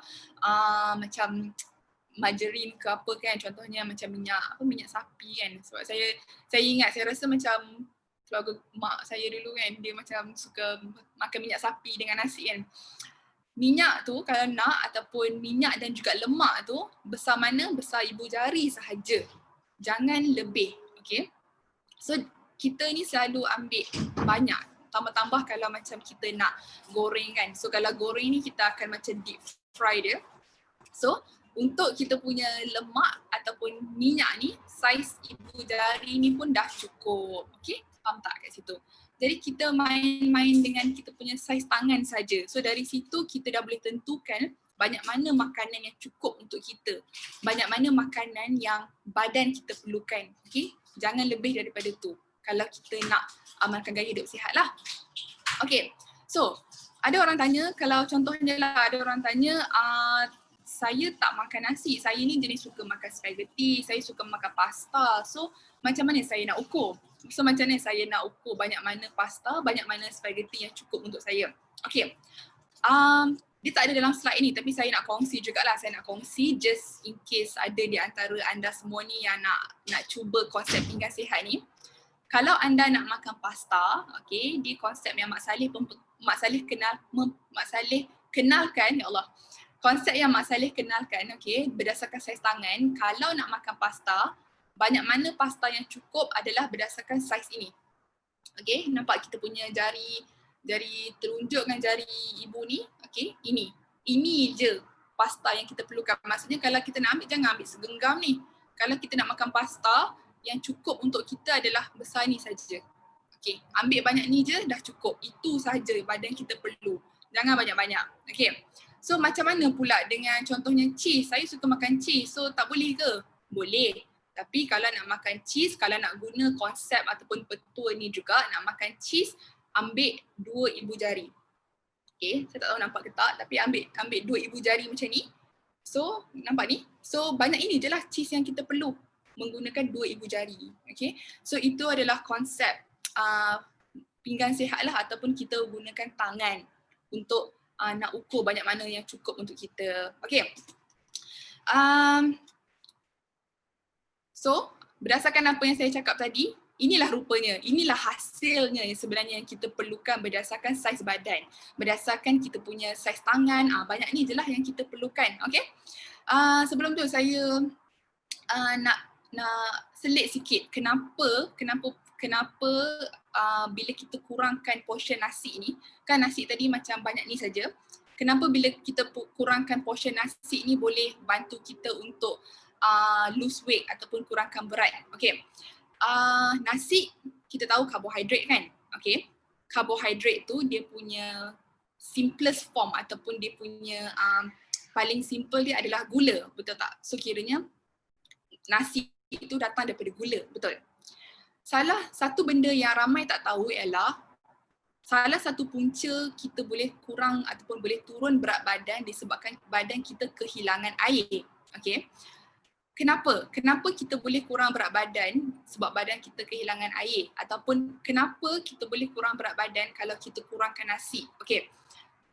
macam margarin ke apa kan, contohnya macam minyak sapi kan. Sebab saya ingat, saya rasa macam keluarga mak saya dulu kan, dia macam suka makan minyak sapi dengan nasi kan. Minyak tu kalau nak, ataupun minyak dan juga lemak tu besar mana? Besar ibu jari sahaja. Jangan lebih. Okay. So kita ni selalu ambil banyak. Tambah-tambah kalau macam kita nak goreng kan. So kalau goreng ni kita akan macam deep fry dia. So untuk kita punya lemak ataupun minyak ni, saiz ibu jari ni pun dah cukup. Okay, faham tak kat situ? Jadi kita main-main dengan kita punya saiz tangan saja. So dari situ kita dah boleh tentukan banyak mana makanan yang cukup untuk kita. Banyak mana makanan yang badan kita perlukan. Okay, jangan lebih daripada tu. Kalau kita nak amalkan gaya hidup sihat lah. Okay, so ada orang tanya, kalau contohnya lah ada orang tanya, saya tak makan nasi, saya ni jenis suka makan spaghetti, saya suka makan pasta. So macam mana saya nak ukur? So macam mana saya nak ukur banyak mana pasta, banyak mana spaghetti yang cukup untuk saya? Okay, dia tak ada dalam slide ni tapi saya nak kongsi jugalah. Saya nak kongsi just in case ada di antara anda semua ni yang nak cuba konsep pinggan sihat ni. Kalau anda nak makan pasta, okay, di konsep yang Mak Saleh kenalkan, ya Allah. Konsep yang Mak Saleh kenalkan, okay, berdasarkan saiz tangan, kalau nak makan pasta, banyak mana pasta yang cukup adalah berdasarkan saiz ini. Okay, nampak kita punya jari jari telunjuk dengan jari ibu ni, okey, ini je pasta yang kita perlukan. Maksudnya kalau kita nak ambil, jangan ambil segenggam ni. Kalau kita nak makan pasta, yang cukup untuk kita adalah besar ni saja. Okey, ambil banyak ni je dah cukup. Itu saja badan kita perlu. Jangan banyak-banyak. Okey. So macam mana pula dengan contohnya cheese? Saya suka makan cheese. So tak boleh ke? Boleh. Tapi kalau nak makan cheese, kalau nak guna konsep ataupun petua ni juga, nak makan cheese, ambil 2 ibu jari. Okay, saya tak tahu nampak ke tak, tapi ambil 2 ibu jari macam ni. So, nampak ni? So, banyak ini je lah cheese yang kita perlu menggunakan 2 ibu jari. Okay, so itu adalah konsep pinggan sihat lah, ataupun kita gunakan tangan untuk nak ukur banyak mana yang cukup untuk kita. Okay. So, berdasarkan apa yang saya cakap tadi, inilah rupanya, inilah hasilnya yang sebenarnya yang kita perlukan berdasarkan saiz badan, berdasarkan kita punya saiz tangan, banyak ni je lah yang kita perlukan. Okay? Sebelum tu saya nak selit sikit kenapa bila kita kurangkan portion nasi ni, kan nasi tadi macam banyak ni saja. Kenapa bila kita kurangkan portion nasi ni boleh bantu kita untuk lose weight ataupun kurangkan berat. Okay. Nasi kita tahu karbohidrat kan. Okay. Karbohidrat tu dia punya simplest form ataupun dia punya paling simple dia adalah gula, betul tak? So kiranya nasi itu datang daripada gula, betul? Salah satu benda yang ramai tak tahu ialah salah satu punca kita boleh kurang ataupun boleh turun berat badan disebabkan badan kita kehilangan air. Okay. Kenapa? Kenapa kita boleh kurang berat badan sebab badan kita kehilangan air? Ataupun kenapa kita boleh kurang berat badan kalau kita kurangkan nasi? Okey.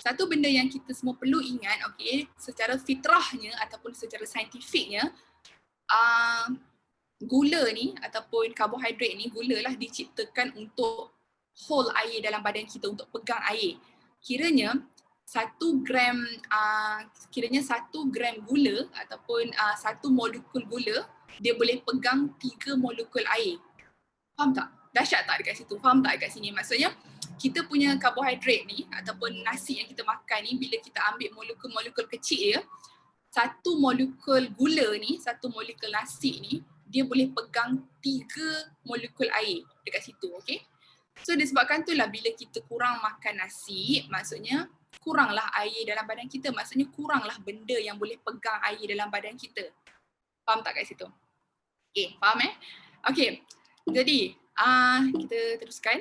Satu benda yang kita semua perlu ingat, okey, secara fitrahnya ataupun secara saintifiknya, gula ni ataupun karbohidrat ni, gula lah diciptakan untuk hold air dalam badan kita, untuk pegang air. Kiranya 1 gram gula ataupun 1 molekul gula dia boleh pegang 3 molekul air. Faham tak? Dahsyat tak dekat situ? Faham tak dekat sini? Maksudnya kita punya karbohidrat ni ataupun nasi yang kita makan ni, bila kita ambil molekul-molekul kecil 1 molekul gula ni, 1 molekul nasi ni dia boleh pegang 3 molekul air dekat situ. Okay? So disebabkan itulah bila kita kurang makan nasi, maksudnya kuranglah air dalam badan kita, maksudnya kuranglah benda yang boleh pegang air dalam badan kita. Faham tak kat situ? Okay, faham Okay, jadi kita teruskan.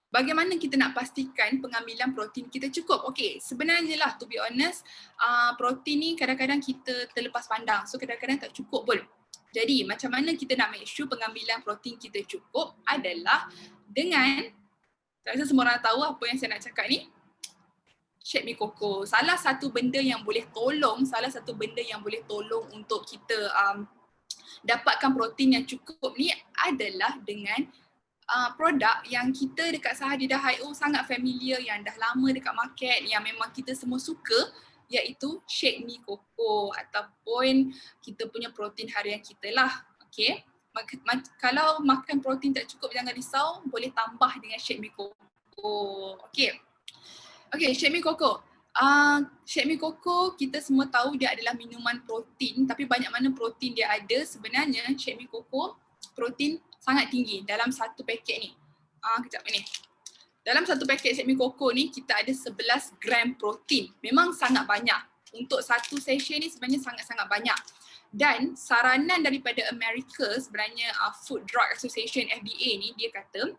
Bagaimana kita nak pastikan pengambilan protein kita cukup? Okay, sebenarnya lah to be honest, protein ni kadang-kadang kita terlepas pandang, so kadang-kadang tak cukup pun. Jadi macam mana kita nak make sure pengambilan protein kita cukup adalah dengan, saya rasa semua orang tahu apa yang saya nak cakap ni, Shake Mi Coco. Salah satu benda yang boleh tolong untuk kita dapatkan protein yang cukup ni adalah dengan produk yang kita dekat Sahadedah HiO sangat familiar, yang dah lama dekat market, yang memang kita semua suka, iaitu Shake Mi Coco ataupun kita punya protein harian kita lah. Okay. Kalau makan protein tak cukup, jangan risau, boleh tambah dengan Shake Mi Coco. Okay. Okay, Shake Mi Coco. Shake Mi Coco kita semua tahu dia adalah minuman protein, tapi banyak mana protein dia ada. Sebenarnya Shake Mi Coco protein sangat tinggi dalam satu paket ni. Kejap ni. Dalam satu paket Shake Mi Coco ni kita ada 11 gram protein. Memang sangat banyak. Untuk satu sachet ni sebenarnya sangat-sangat banyak. Dan saranan daripada Amerika, sebenarnya Food Drug Association FDA ni, dia kata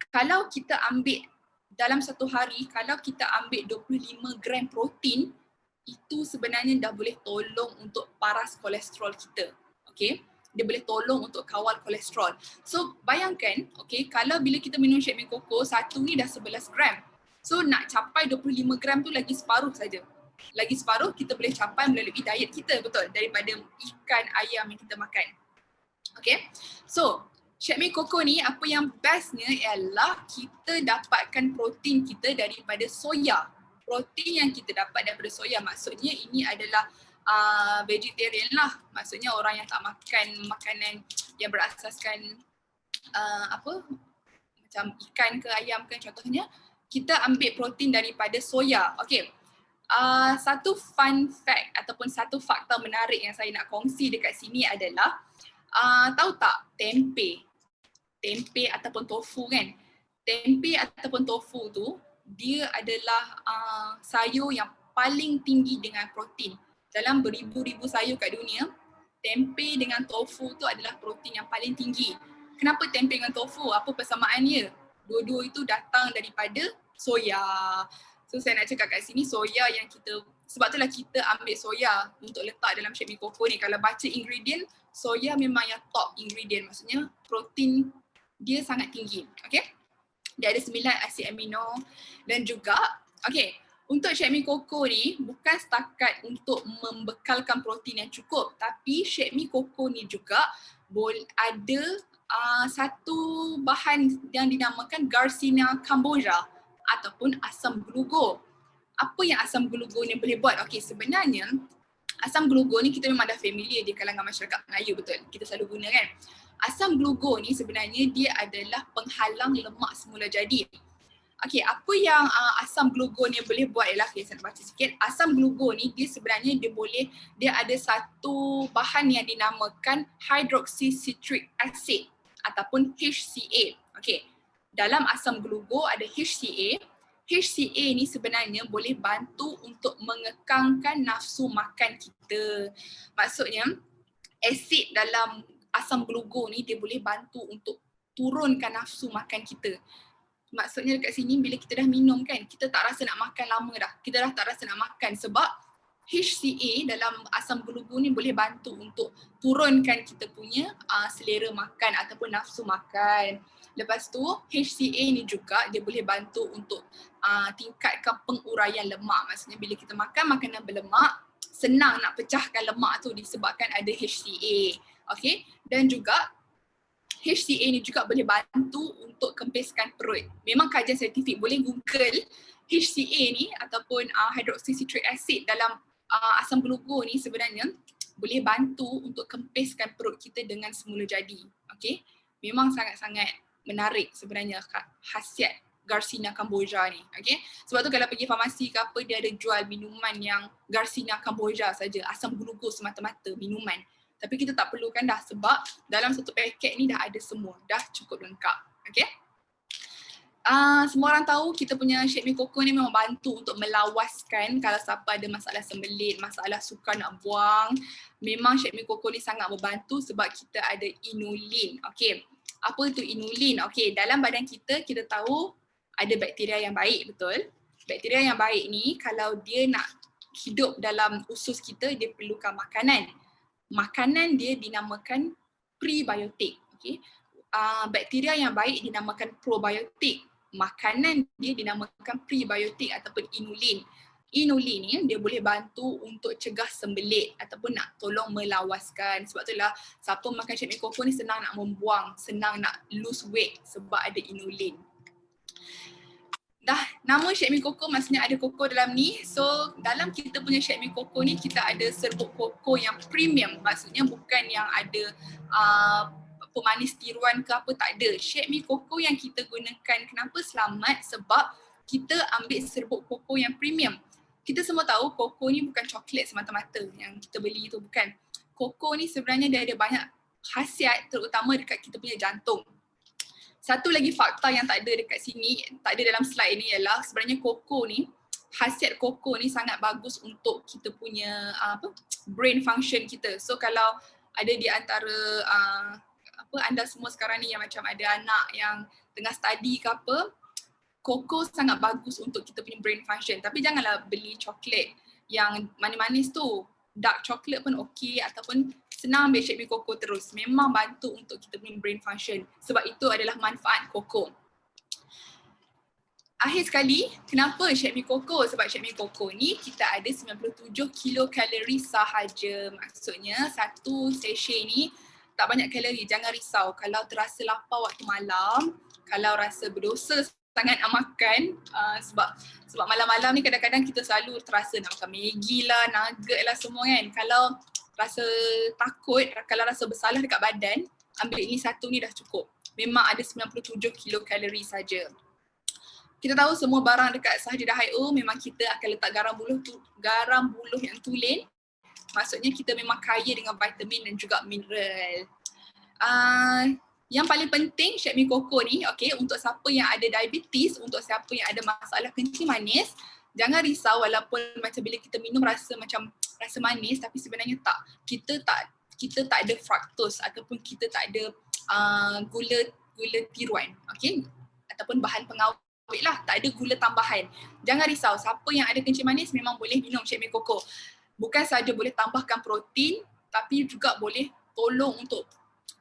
kalau kita ambil dalam satu hari, kalau kita ambil 25 gram protein, itu sebenarnya dah boleh tolong untuk paras kolesterol kita. Okay? Dia boleh tolong untuk kawal kolesterol. So bayangkan, okay, kalau bila kita minum Shake Mi Coco, satu ni dah 11 gram. So nak capai 25 gram tu lagi separuh saja. Lagi separuh kita boleh capai melalui diet kita, betul? Daripada ikan, ayam yang kita makan. Okay? So Shake Mi Coco ni apa yang bestnya ialah kita dapatkan protein kita daripada soya. Protein yang kita dapat daripada soya, maksudnya ini adalah vegetarian lah. Maksudnya orang yang tak makan makanan yang berasaskan macam ikan ke ayam ke contohnya, kita ambil protein daripada soya. Okay. Satu fun fact ataupun satu fakta menarik yang saya nak kongsi dekat sini adalah tahu tak tempe ataupun tofu kan? Tempe ataupun tofu tu dia adalah sayur yang paling tinggi dengan protein. Dalam beribu-ribu sayur kat dunia, tempe dengan tofu tu adalah protein yang paling tinggi. Kenapa tempe dengan tofu? Apa persamaannya? Dua-dua itu datang daripada soya. So saya nak cakap kat sini soya yang kita, sebab itulah kita ambil soya untuk letak dalam Shake Me Coco ni. Kalau baca ingredient, soya memang yang top ingredient. Maksudnya protein dia sangat tinggi. Okay? Dia ada 9 asid amino dan juga, okay, untuk Shake Me Coco ni bukan setakat untuk membekalkan protein yang cukup, tapi Shake Me Coco ni juga ada satu bahan yang dinamakan Garcinia cambogia ataupun asam glugo. Apa yang asam glugo ni boleh buat? Okey, sebenarnya asam glugo ni kita memang dah familiar di kalangan masyarakat Melayu, betul? Kita selalu guna kan? Asam glugo ni sebenarnya dia adalah penghalang lemak semula jadi. Okey, apa yang asam glugo ni boleh buat ialah, okay, saya nak baca sikit. Asam glugo ni dia sebenarnya dia ada satu bahan yang dinamakan hydroxycitric acid ataupun HCA. Okey. Dalam asam glugo ada HCA. HCA ni sebenarnya boleh bantu untuk mengekangkan nafsu makan kita. Maksudnya asid dalam asam glugo ni dia boleh bantu untuk turunkan nafsu makan kita. Maksudnya dekat sini bila kita dah minum kan, kita tak rasa nak makan lama dah. Kita dah tak rasa nak makan sebab HCA dalam asam glugo ni boleh bantu untuk turunkan kita punya selera makan ataupun nafsu makan. Lepas tu HCA ni juga dia boleh bantu untuk tingkatkan penguraian lemak. Maksudnya bila kita makan makanan berlemak, senang nak pecahkan lemak tu disebabkan ada HCA. Okay? Dan juga HCA ni juga boleh bantu untuk kempiskan perut. Memang kajian saintifik, boleh Google HCA ni ataupun hydroxycitric acid dalam asam glugo ni sebenarnya boleh bantu untuk kempiskan perut kita dengan semula jadi. Okay? Memang sangat-sangat menarik sebenarnya khasiat Garcinia cambogia ni. Okay? Sebab tu kalau pergi farmasi ke apa, dia ada jual minuman yang Garcinia cambogia saja, asam glugo semata-mata minuman. Tapi kita tak perlukan dah sebab dalam satu paket ni dah ada semua, dah cukup lengkap. Okay? Semua orang tahu kita punya Shake Me Coco ni memang bantu untuk melawaskan kalau siapa ada masalah sembelit, masalah sukar nak buang. Memang Shake Me Coco ni sangat membantu sebab kita ada inulin. Okay. Apa itu inulin? Okay, dalam badan kita, kita tahu ada bakteria yang baik, betul? Bakteria yang baik ni kalau dia nak hidup dalam usus kita, dia perlukan makanan. Makanan dia dinamakan prebiotik. Okay? Bakteria yang baik dinamakan probiotik. Makanan dia dinamakan prebiotik ataupun inulin. Inulin ni dia boleh bantu untuk cegah sembelit ataupun nak tolong melawaskan. Sebab itulah siapa makan Shake Me Coco ni senang nak membuang, senang nak lose weight sebab ada inulin. Dah nama Shake Me Coco maksudnya ada koko dalam ni. So dalam kita punya Shake Me Coco ni kita ada serbuk koko yang premium. Maksudnya bukan yang ada pemanis tiruan ke apa, tak ada. Shake Me Coco yang kita gunakan kenapa selamat? Sebab kita ambil serbuk koko yang premium. Kita semua tahu koko ni bukan coklat semata-mata yang kita beli tu, bukan. Koko ni sebenarnya dia ada banyak khasiat terutama dekat kita punya jantung. Satu lagi fakta yang tak ada dekat sini, tak ada dalam slide ni ialah sebenarnya koko ni, khasiat koko ni sangat bagus untuk kita punya brain function kita. So kalau ada di antara anda semua sekarang ni yang macam ada anak yang tengah study ke apa, koko sangat bagus untuk kita punya brain function. Tapi janganlah beli coklat yang manis-manis tu. Dark chocolate pun okey ataupun senang ambil Shake Me Coco terus. Memang bantu untuk kita punya brain function. Sebab itu adalah manfaat koko. Akhir sekali, kenapa Shake Me Coco? Sebab Shake Me Coco ni kita ada 97 kilokalori sahaja. Maksudnya satu sachet ni tak banyak kalori. Jangan risau kalau terasa lapar waktu malam, kalau rasa berdosa sangat nak makan, sebab malam-malam ni kadang-kadang kita selalu terasa nak makan Maggi lah, nugget lah semua kan. Kalau rasa takut, kalau rasa bersalah dekat badan, ambil ini satu ni dah cukup. Memang ada 97 kilokalori saja. kita tahu semua barang dekat Sahaja Dahaiu memang kita akan letak garam buluh yang tulen. Maksudnya kita memang kaya dengan vitamin dan juga mineral. Yang paling penting Chef Mi Coco ni, okay, untuk siapa yang ada diabetes, untuk siapa yang ada masalah kencing manis, jangan risau walaupun macam bila kita minum rasa manis, tapi sebenarnya tak. Kita tak ada fructose ataupun kita tak ada gula tiruan, okay, ataupun bahan pengawet lah, tak ada gula tambahan. Jangan risau, siapa yang ada kencing manis memang boleh minum Chef Mi Coco. Bukan saja boleh tambahkan protein, tapi juga boleh tolong untuk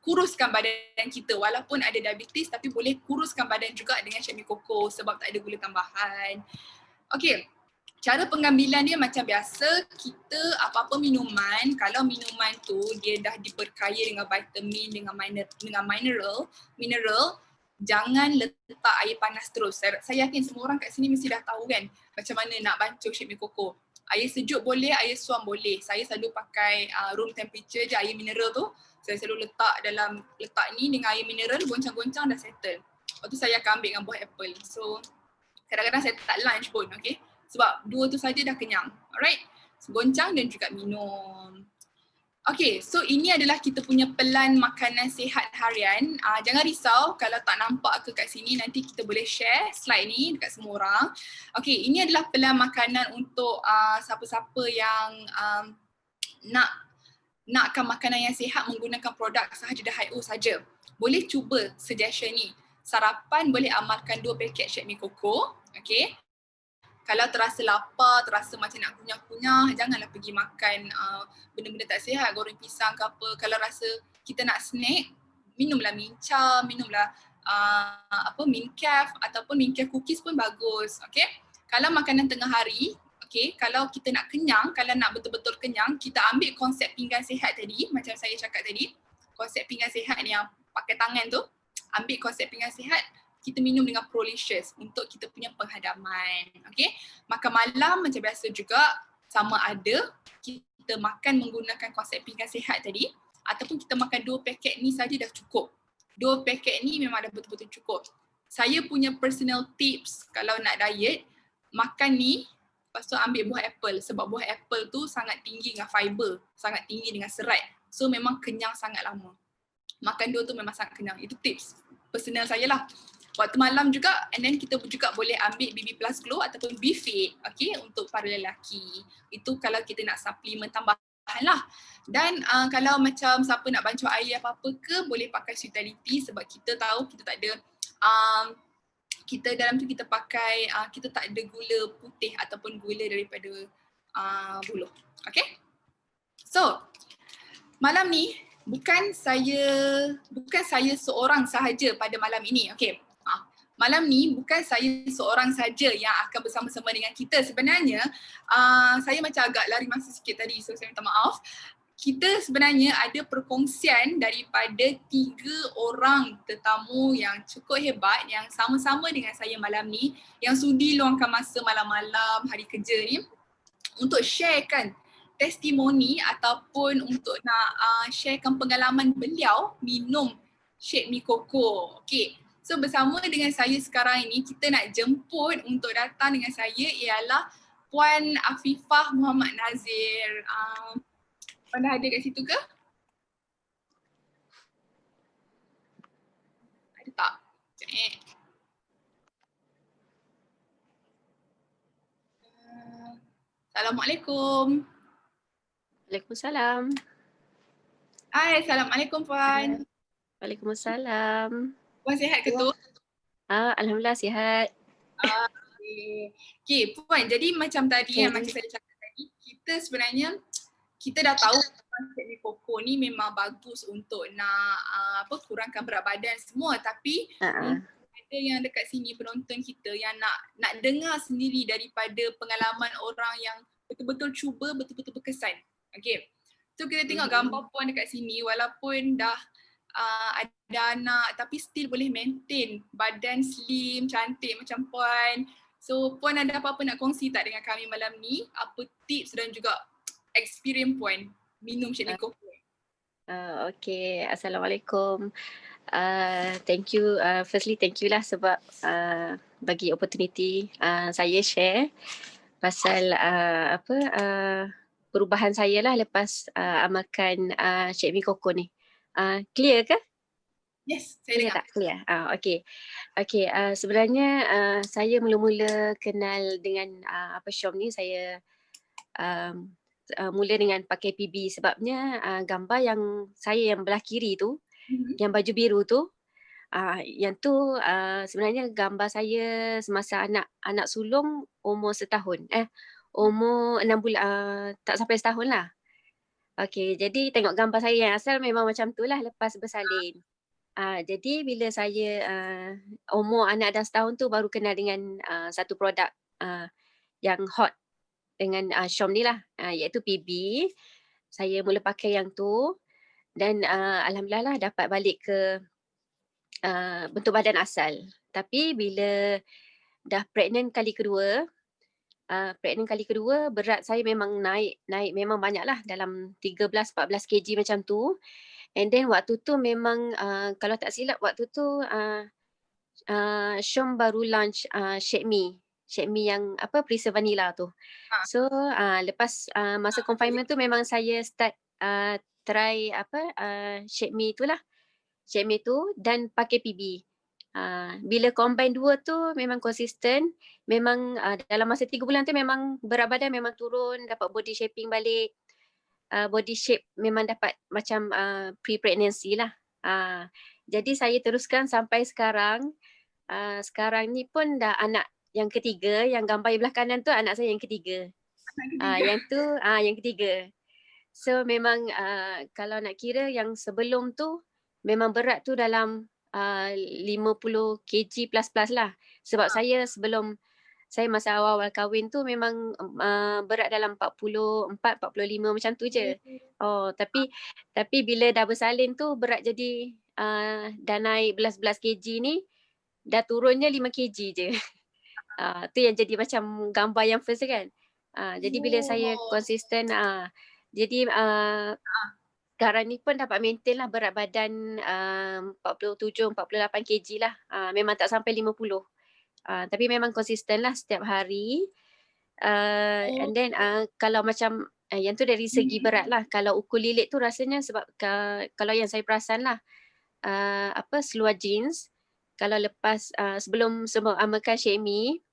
kuruskan badan kita. Walaupun ada diabetes, tapi boleh kuruskan badan juga dengan Chef Mi Coco sebab tak ada gula tambahan. Okay, cara pengambilan dia macam biasa, kita apa-apa minuman, kalau minuman tu dia dah diperkaya dengan vitamin, dengan mineral, jangan letak air panas terus. Saya yakin semua orang kat sini mesti dah tahu kan macam mana nak bancuh Chef Mi Coco. Air sejuk boleh, air suam boleh. Saya selalu pakai room temperature je air mineral tu. Saya selalu letak ni dengan air mineral, goncang-goncang dah settle. Lepas tu saya akan ambil dengan buah apple. So kadang-kadang saya tak lunch pun, okay. Sebab dua tu saja dah kenyang. Alright. So, goncang dan juga minum. Okay, so ini adalah kita punya pelan makanan sihat harian. Jangan risau kalau tak nampak ke kat sini, nanti kita boleh share slide ni dekat semua orang. Okay, ini adalah pelan makanan untuk siapa-siapa yang nakkan makanan yang sihat menggunakan produk Sahaja Dahaiu saja. Boleh cuba suggestion ni. Sarapan boleh amalkan 2 paket Chef Mi Coco, okay. Kalau terasa lapar, terasa macam nak kunyah-kunyah, janganlah pergi makan benda-benda tak sihat, goreng pisang ke apa. Kalau rasa kita nak snack, minumlah minca, minumlah mincaf ataupun mincaf cookies pun bagus, okay. Kalau makanan tengah hari, okay, kalau kita nak kenyang, kalau nak betul-betul kenyang, kita ambil konsep pinggan sihat tadi, macam saya cakap tadi, konsep pinggan sihat ni yang pakai tangan tu, ambil konsep pinggan sihat, kita minum dengan Prolicious untuk kita punya penghadaman. Okay. Makan malam macam biasa juga, sama ada kita makan menggunakan konsep pinggan sihat tadi ataupun kita makan 2 paket ni saja dah cukup. 2 paket ni memang dah betul-betul cukup. Saya punya personal tips kalau nak diet, makan ni, lepas tu ambil buah apple sebab buah apple tu sangat tinggi dengan fiber, sangat tinggi dengan serat. So memang kenyang sangat lama. Makan 2 tu memang sangat kenyang. Itu tips personal saya lah. Waktu malam juga, and then kita juga boleh ambil BB Plus Glow ataupun B-Fit, okay, untuk para lelaki. Itu kalau kita nak suplemen tambahan lah. Dan kalau macam siapa nak bancuh air apa-apa ke, boleh pakai Vitality sebab kita tahu kita tak ada, kita dalam tu kita pakai, kita tak ada gula putih ataupun gula daripada buluh. Okay? So, malam ni bukan saya seorang sahaja pada malam ini, okay. Malam ni bukan saya seorang saja yang akan bersama-sama dengan kita. Sebenarnya saya macam agak lari masa sikit tadi, so saya minta maaf. Kita sebenarnya ada perkongsian daripada 3 orang tetamu yang cukup hebat yang sama-sama dengan saya malam ni, yang sudi luangkan masa malam-malam hari kerja ni untuk sharekan testimoni ataupun untuk nak sharekan pengalaman beliau minum Chef Mi Coco. Okay. So bersama dengan saya sekarang ini, kita nak jemput untuk datang dengan saya ialah Puan Afifah Muhammad Nazir. Puan dah ada kat situ ke? Ada tak? Assalamualaikum. Waalaikumsalam. Hai, Assalamualaikum Puan. Waalaikumsalam. Puan sihat ke tu? Alhamdulillah sihat. Okay, Puan, jadi macam tadi yang macam saya cakap tadi, kita sebenarnya kita dah tahu Chef Mi Coco ni memang bagus untuk nak kurangkan berat badan semua, tapi ada yang dekat sini penonton kita yang nak dengar sendiri daripada pengalaman orang yang betul-betul cuba, betul-betul berkesan. Okay. So kita tengok gambar Puan dekat sini, walaupun dah ada anak tapi still boleh maintain badan slim, cantik macam Puan. So Puan ada apa-apa nak kongsi tak dengan kami malam ni? Apa tips dan juga experience Puan minum Chef Mi Coco? Okay, Assalamualaikum. Thank you. Firstly, thank you lah sebab bagi opportunity saya share pasal perubahan saya lah lepas amalkan Cik Mi Koko ni. Clear ke? Yes, saya Clear dengar. tak? Clear. Okay. Sebenarnya saya mula-mula kenal dengan Syom ni, saya mula dengan pakai PB sebabnya gambar yang saya yang belah kiri tu, yang baju biru tu, yang tu sebenarnya gambar saya semasa anak sulung umur setahun. Umur 6 bulan, tak sampai setahun lah. Okey, jadi tengok gambar saya yang asal memang macam tu lah lepas bersalin. Jadi bila saya umur anak dah setahun tu baru kenal dengan satu produk yang hot dengan Syom ni lah, iaitu PB. Saya mula pakai yang tu dan alhamdulillah lah dapat balik ke bentuk badan asal. Tapi bila dah pregnant kali kedua, berat saya memang naik memang banyak lah, dalam 13-14 kg macam tu. And then waktu tu memang kalau tak silap waktu tu Syom baru launch Shake Me yang Preserve Vanilla tu. So lepas masa confinement tu memang saya start try Shake Me tu lah. Shake Me tu dan pakai PB. Bila combine dua tu memang konsisten. Memang dalam masa 3 bulan tu memang berat badan memang turun, dapat body shaping balik. Body shape memang dapat macam pre-pregnancy lah. Jadi saya teruskan sampai sekarang. Sekarang ni pun dah anak yang ketiga, yang gambar belah kanan tu anak saya yang ketiga. Yang tu yang ketiga. So memang kalau nak kira yang sebelum tu memang berat tu dalam 50 kg plus lah. Sebab saya sebelum saya masa awal-awal kahwin tu memang berat dalam 44, 45 macam tu je. Tapi bila dah bersalin tu berat jadi dah naik belas-belas kg ni, dah turunnya 5 kg je. Tu yang jadi macam gambar yang first kan. Jadi bila saya konsisten, jadi sekarang ni pun dapat maintain lah berat badan 47-48 kg lah. Memang tak sampai 50. Tapi memang konsisten lah setiap hari. And then kalau macam yang tu dari segi berat lah. Kalau ukur lilit tu rasanya sebab kalau yang saya perasan lah, seluar jeans, kalau lepas sebelum amalkan Shake Me,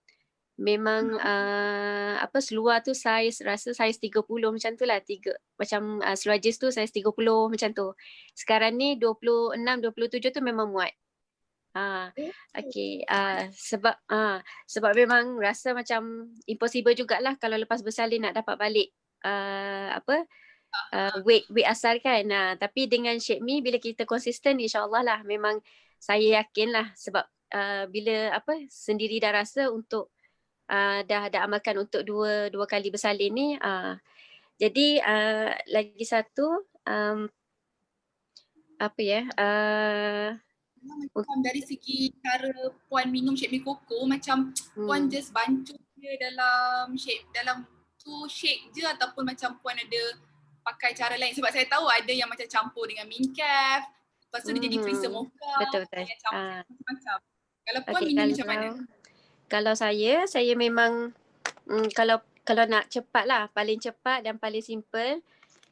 memang seluar tu rasa saiz 30 macam tu lah. Macam seluar jeans tu saiz 30 macam tu. Sekarang ni 26, 27 tu memang muat. Okay. Sebab memang rasa macam impossible jugalah kalau lepas bersalin nak dapat balik weight asal kan. Tapi dengan Shake Me bila kita konsisten, insyaAllah lah memang saya yakin lah sebab bila sendiri dah rasa untuk dah amalkan untuk dua kali bersalin ni. Jadi lagi satu macam dari segi cara Puan minum Shake Me Koko, macam Puan just bancuh dia dalam shake je ataupun macam Puan ada pakai cara lain? Sebab saya tahu ada yang macam campur dengan Mincaf, lepas tu dia jadi Freezer Mocha. Betul. Yang campur macam-macam. Kalau Puan minum macam mana? Kalau saya memang kalau nak cepat lah, paling cepat dan paling simple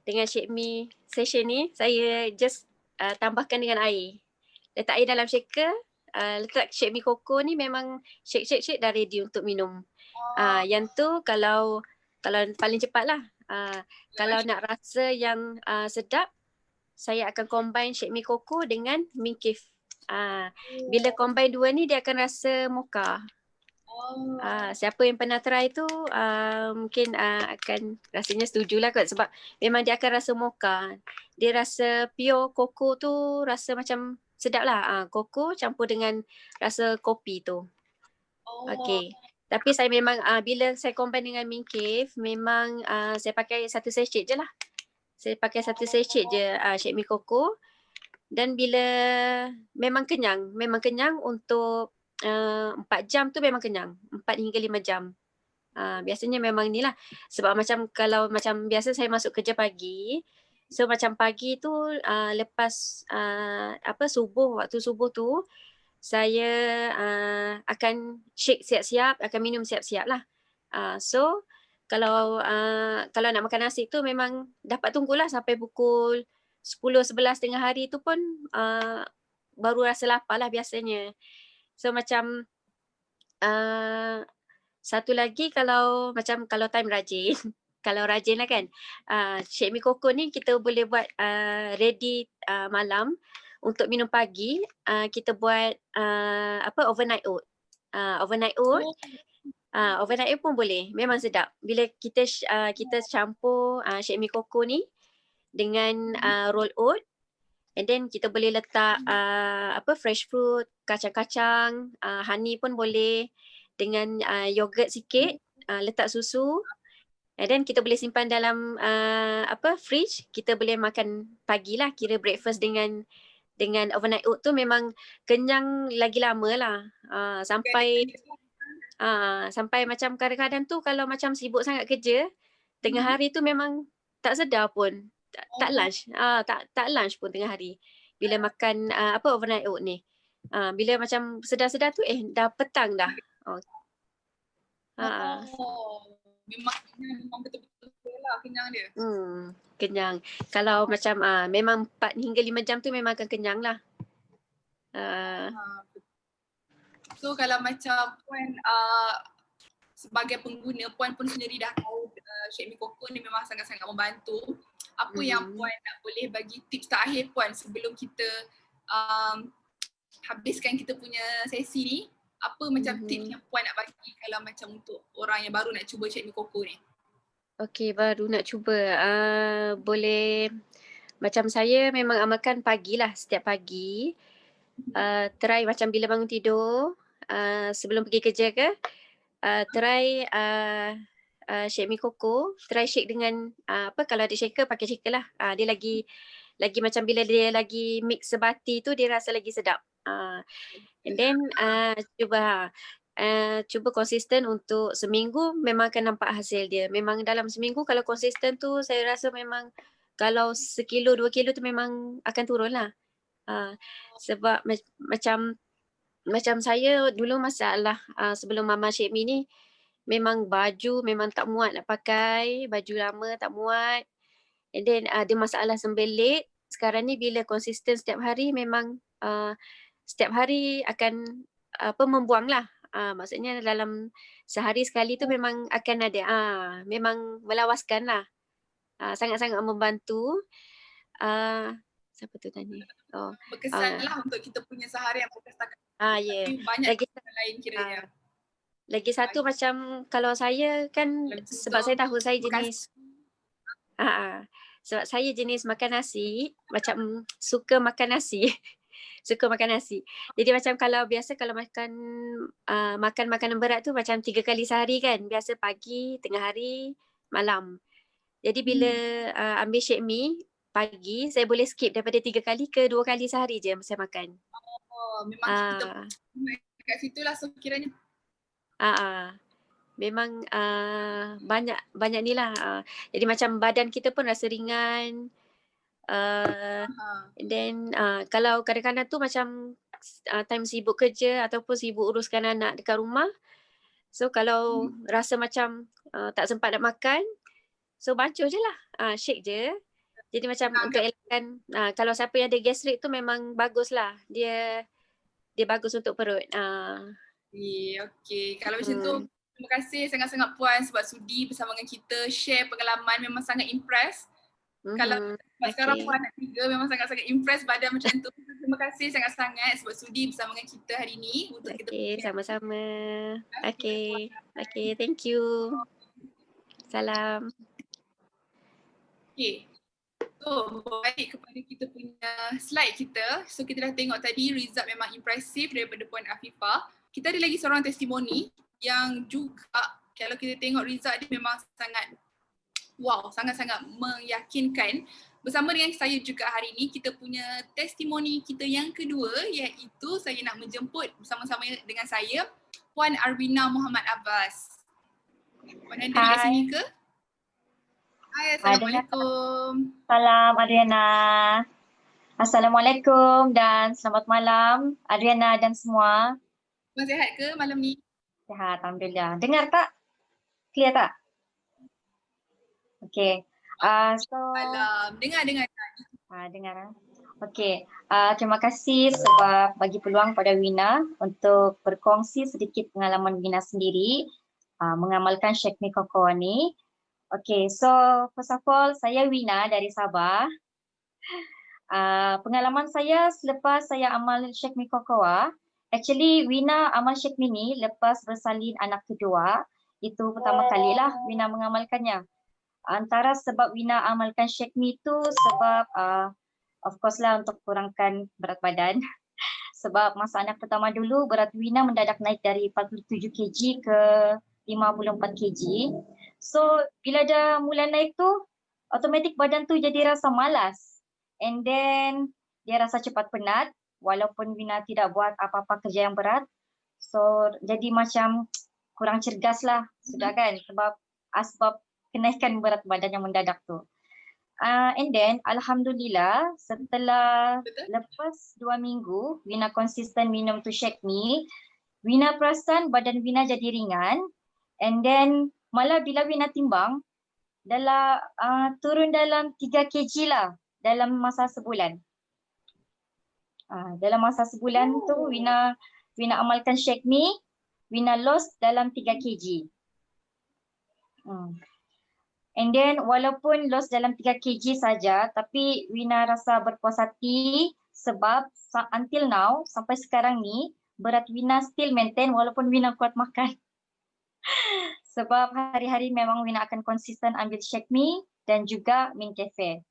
dengan Shake Me session ni, saya just tambahkan dengan air. Letak air dalam shaker, letak Shake Me Koko ni memang shake dah ready untuk minum. Yang tu kalau paling cepat lah. Kalau nak rasa yang sedap, saya akan combine Shake Me Koko dengan Mincaf. Bila combine dua ni dia akan rasa mocha. Siapa yang pernah try tu mungkin akan rasanya setujulah kot sebab memang dia akan rasa mocha. Dia rasa pure koko tu rasa macam sedap lah. Koko campur dengan rasa kopi tu. Okay. Tapi saya memang bila saya combine dengan Mincaf, memang saya pakai satu sachet je lah. Saya pakai satu sachet je Shake Me Koko. Dan bila memang kenyang untuk 4 jam tu memang kenyang. 4 hingga 5 jam. Biasanya memang inilah. Sebab macam kalau macam biasa saya masuk kerja pagi, So macam pagi tu lepas subuh, waktu subuh tu saya akan shake siap-siap, akan minum siap-siap lah. So kalau nak makan nasi tu memang dapat tunggulah sampai pukul 10-11 tengah hari tu pun baru rasa lapar lah biasanya. So macam satu lagi kalau time rajin, kalau rajin lah kan, Shake Mi Coco ni kita boleh buat ready malam. Untuk minum pagi, kita buat overnight oat. Overnight oat, overnight oat pun boleh, memang sedap. Bila kita campur Shake Mi Coco ni dengan roll oat, and then kita boleh letak fresh fruit, kacang-kacang, honey pun boleh, dengan yogurt sikit, letak susu, and then kita boleh simpan dalam fridge. Kita boleh makan pagi lah, kira breakfast dengan overnight oat tu memang kenyang lagi lama lah. Sampai macam kadang-kadang tu kalau macam sibuk sangat kerja, tengah hari tu memang tak sedar pun. Tak lunch. Tak lunch pun tengah hari. Bila makan overnight oat ni. Bila macam sedar-sedar tu dah petang dah. Memang betul-betul lah kenyang dia. Kenyang. Kalau macam memang 4 hingga 5 jam tu memang akan kenyang lah. So kalau macam Puan sebagai pengguna, Puan pun sendiri dah tahu Shake Mi Coco ni memang sangat-sangat membantu. Apa yang Puan nak boleh bagi tips terakhir Puan sebelum kita habiskan kita punya sesi ni? Apa macam tips yang Puan nak bagi kalau macam untuk orang yang baru nak cuba Shake Mi Coco ni? Okey, baru nak cuba. Boleh, macam saya memang amalkan pagi lah, setiap pagi. Try macam bila bangun tidur, sebelum pergi kerja ke, try Shake Mi Coco, try shake dengan kalau ada shaker, pakai shaker lah. Dia lagi macam bila dia lagi mix sebati tu, dia rasa lagi sedap. And then cuba konsisten untuk seminggu, memang akan nampak hasil dia. Memang dalam seminggu kalau konsisten tu, saya rasa memang kalau 1 kilo 2 kilo tu memang akan turun lah. Sebab macam saya dulu masalah sebelum Mama Shake Mi ni, memang baju memang tak muat nak pakai, baju lama tak muat, and then ada masalah sembelit. Sekarang ni bila konsisten setiap hari, memang setiap hari akan membuang lah. Maksudnya dalam sehari sekali tu memang akan ada, memang melawaskan lah. Sangat-sangat membantu. Siapa tu tanya? Berkesan lah untuk kita punya seharian berkesan. Ya. Banyak lain kiranya. Lagi satu macam kalau saya kan, sebab saya tahu saya jenis sebab saya jenis makan nasi, macam suka makan nasi. Suka makan nasi. Jadi macam kalau makan makanan berat tu macam 3 kali sehari kan. Biasa pagi, tengah hari, malam. Jadi bila ambil Shake Mi pagi, saya boleh skip daripada 3 kali ke 2 kali sehari je saya makan. Memang kita kat situ lah so kiranya. Memang banyak ni lah. Jadi macam badan kita pun rasa ringan. Then kalau kadang-kadang tu macam time sibuk kerja ataupun sibuk uruskan anak dekat rumah, so kalau rasa macam tak sempat nak makan, so bancuh je lah, shake je. Jadi macam untuk elakkan, kalau siapa yang ada gastrik tu memang bagus lah, dia bagus untuk perut. Okay, kalau macam tu terima kasih sangat-sangat Puan sebab sudi bersama dengan kita share pengalaman. Memang sangat impress. Kalau sekarang Puan anak 3 memang sangat-sangat impress badan macam tu. Terima kasih sangat-sangat sebab sudi bersama dengan kita hari ni. Sama-sama. Okay, thank you. Salam. Okay. So, balik kepada kita punya slide kita. So, kita dah tengok tadi result memang impresif daripada Puan Afifah. Kita ada lagi seorang testimoni yang juga kalau kita tengok result dia memang sangat wow, sangat-sangat meyakinkan. Bersama dengan saya juga hari ini, kita punya testimoni kita yang kedua, iaitu saya nak menjemput bersama-sama dengan saya Puan Arwina Muhammad Abbas. Puan Andri kat sini ke? Hai, Dengar Assalamualaikum. salam Adriana. Assalamualaikum dan selamat malam Adriana dan semua. Semua sihat ke malam ni? Sihat, Alhamdulillah. Dengar tak? Clear tak? Okay. Malam. Dengar. Dengar. Okay. Terima kasih sebab bagi peluang pada Wina untuk berkongsi sedikit pengalaman Wina sendiri mengamalkan Shake Me Cocoa ni. Okay, so first of all, saya Wina dari Sabah. Pengalaman saya selepas saya amal Shake Me Cocoa, actually Wina amal Shake Me ni lepas bersalin anak kedua, itu pertama kalilah Wina mengamalkannya. Antara sebab Wina amalkan Shake Me tu sebab of course lah untuk kurangkan berat badan. Sebab masa anak pertama dulu berat Wina mendadak naik dari 47 kg ke 54 kg. So bila dah mula naik tu, automatik badan tu jadi rasa malas. And then dia rasa cepat penat walaupun Wina tidak buat apa-apa kerja yang berat. So jadi macam kurang cergas lah sudah kan sebab asbab kenaikan berat badan yang mendadak tu. And then Alhamdulillah setelah lepas 2 minggu Wina konsisten minum tu Shake Me, Wina perasan badan Wina jadi ringan. And then malah bila Wina timbang turun dalam 3 kg lah dalam masa sebulan. Dalam masa sebulan tu Wina amalkan Shake Me, Wina lost dalam 3 kg. And then walaupun lost dalam 3 kg saja, tapi Wina rasa berpuas hati sebab until now sampai sekarang ni berat Wina still maintain walaupun Wina kuat makan. Sebab hari-hari memang Wina akan konsisten ambil Shake Me dan juga Min Cafe.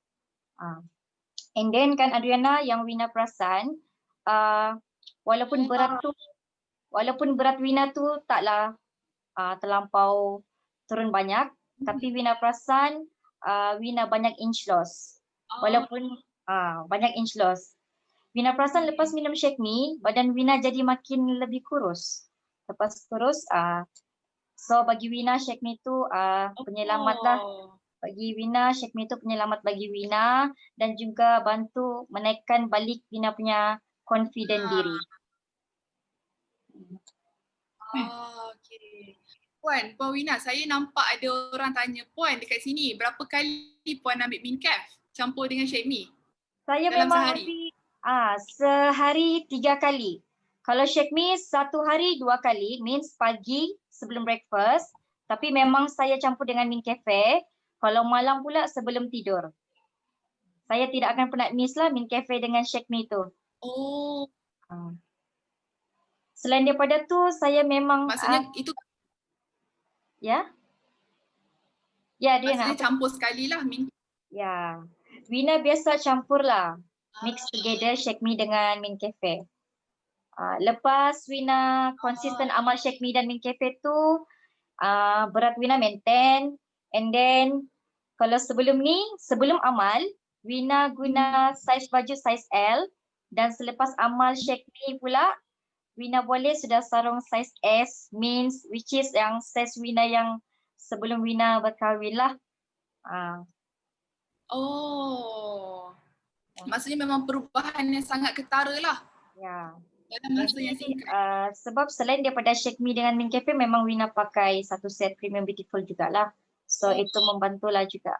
And then kan Adriana yang Wina perasan, walaupun berat Wina tu taklah terlampau turun banyak, tapi Wina perasan Wina banyak inch loss. Walaupun banyak inch loss. Wina perasan lepas minum Shake Me, badan Wina jadi makin lebih kurus. Lepas kurus, so bagi Wina Shake Me tu penyelamat lah. Bagi Wina, Shake Me tu penyelamat bagi Wina dan juga bantu menaikkan balik Wina punya confident diri. Okay. Puan Wina, saya nampak ada orang tanya Puan dekat sini, berapa kali Puan ambil Mincaf campur dengan Shake Me? Saya dalam memang sehari? Sehari 3 kali. Kalau Shake Me 1 hari 2 kali, means pagi sebelum breakfast. Tapi memang saya campur dengan Min Cafe. Kalau malam pula sebelum tidur. Saya tidak akan pernah miss lah Min Cafe dengan Shake Me tu. Oh. Selain daripada tu, saya memang... Maksudnya itu... Ya? Ya, dia maksudnya nak campur sekali lah Min. Ya. Wina biasa campur lah. Mix together Shake Me dengan Min Cafe. Lepas Wina konsisten amal Shake Me dan Min Cafe tu, berat Wina maintain. And then kalau sebelum amal, Wina guna size baju size L. Dan selepas amal Shake Me pula, Wina boleh sudah sarung size S, means which is yang size Wina yang sebelum Wina berkahwin lah. Maksudnya memang perubahan yang sangat ketara lah. Ya. Dalam masa yang singkat. Sebab selain daripada Shake Me dengan Min Cafe, memang Wina pakai satu set Premium Beautiful jugalah. So itu membantulah juga.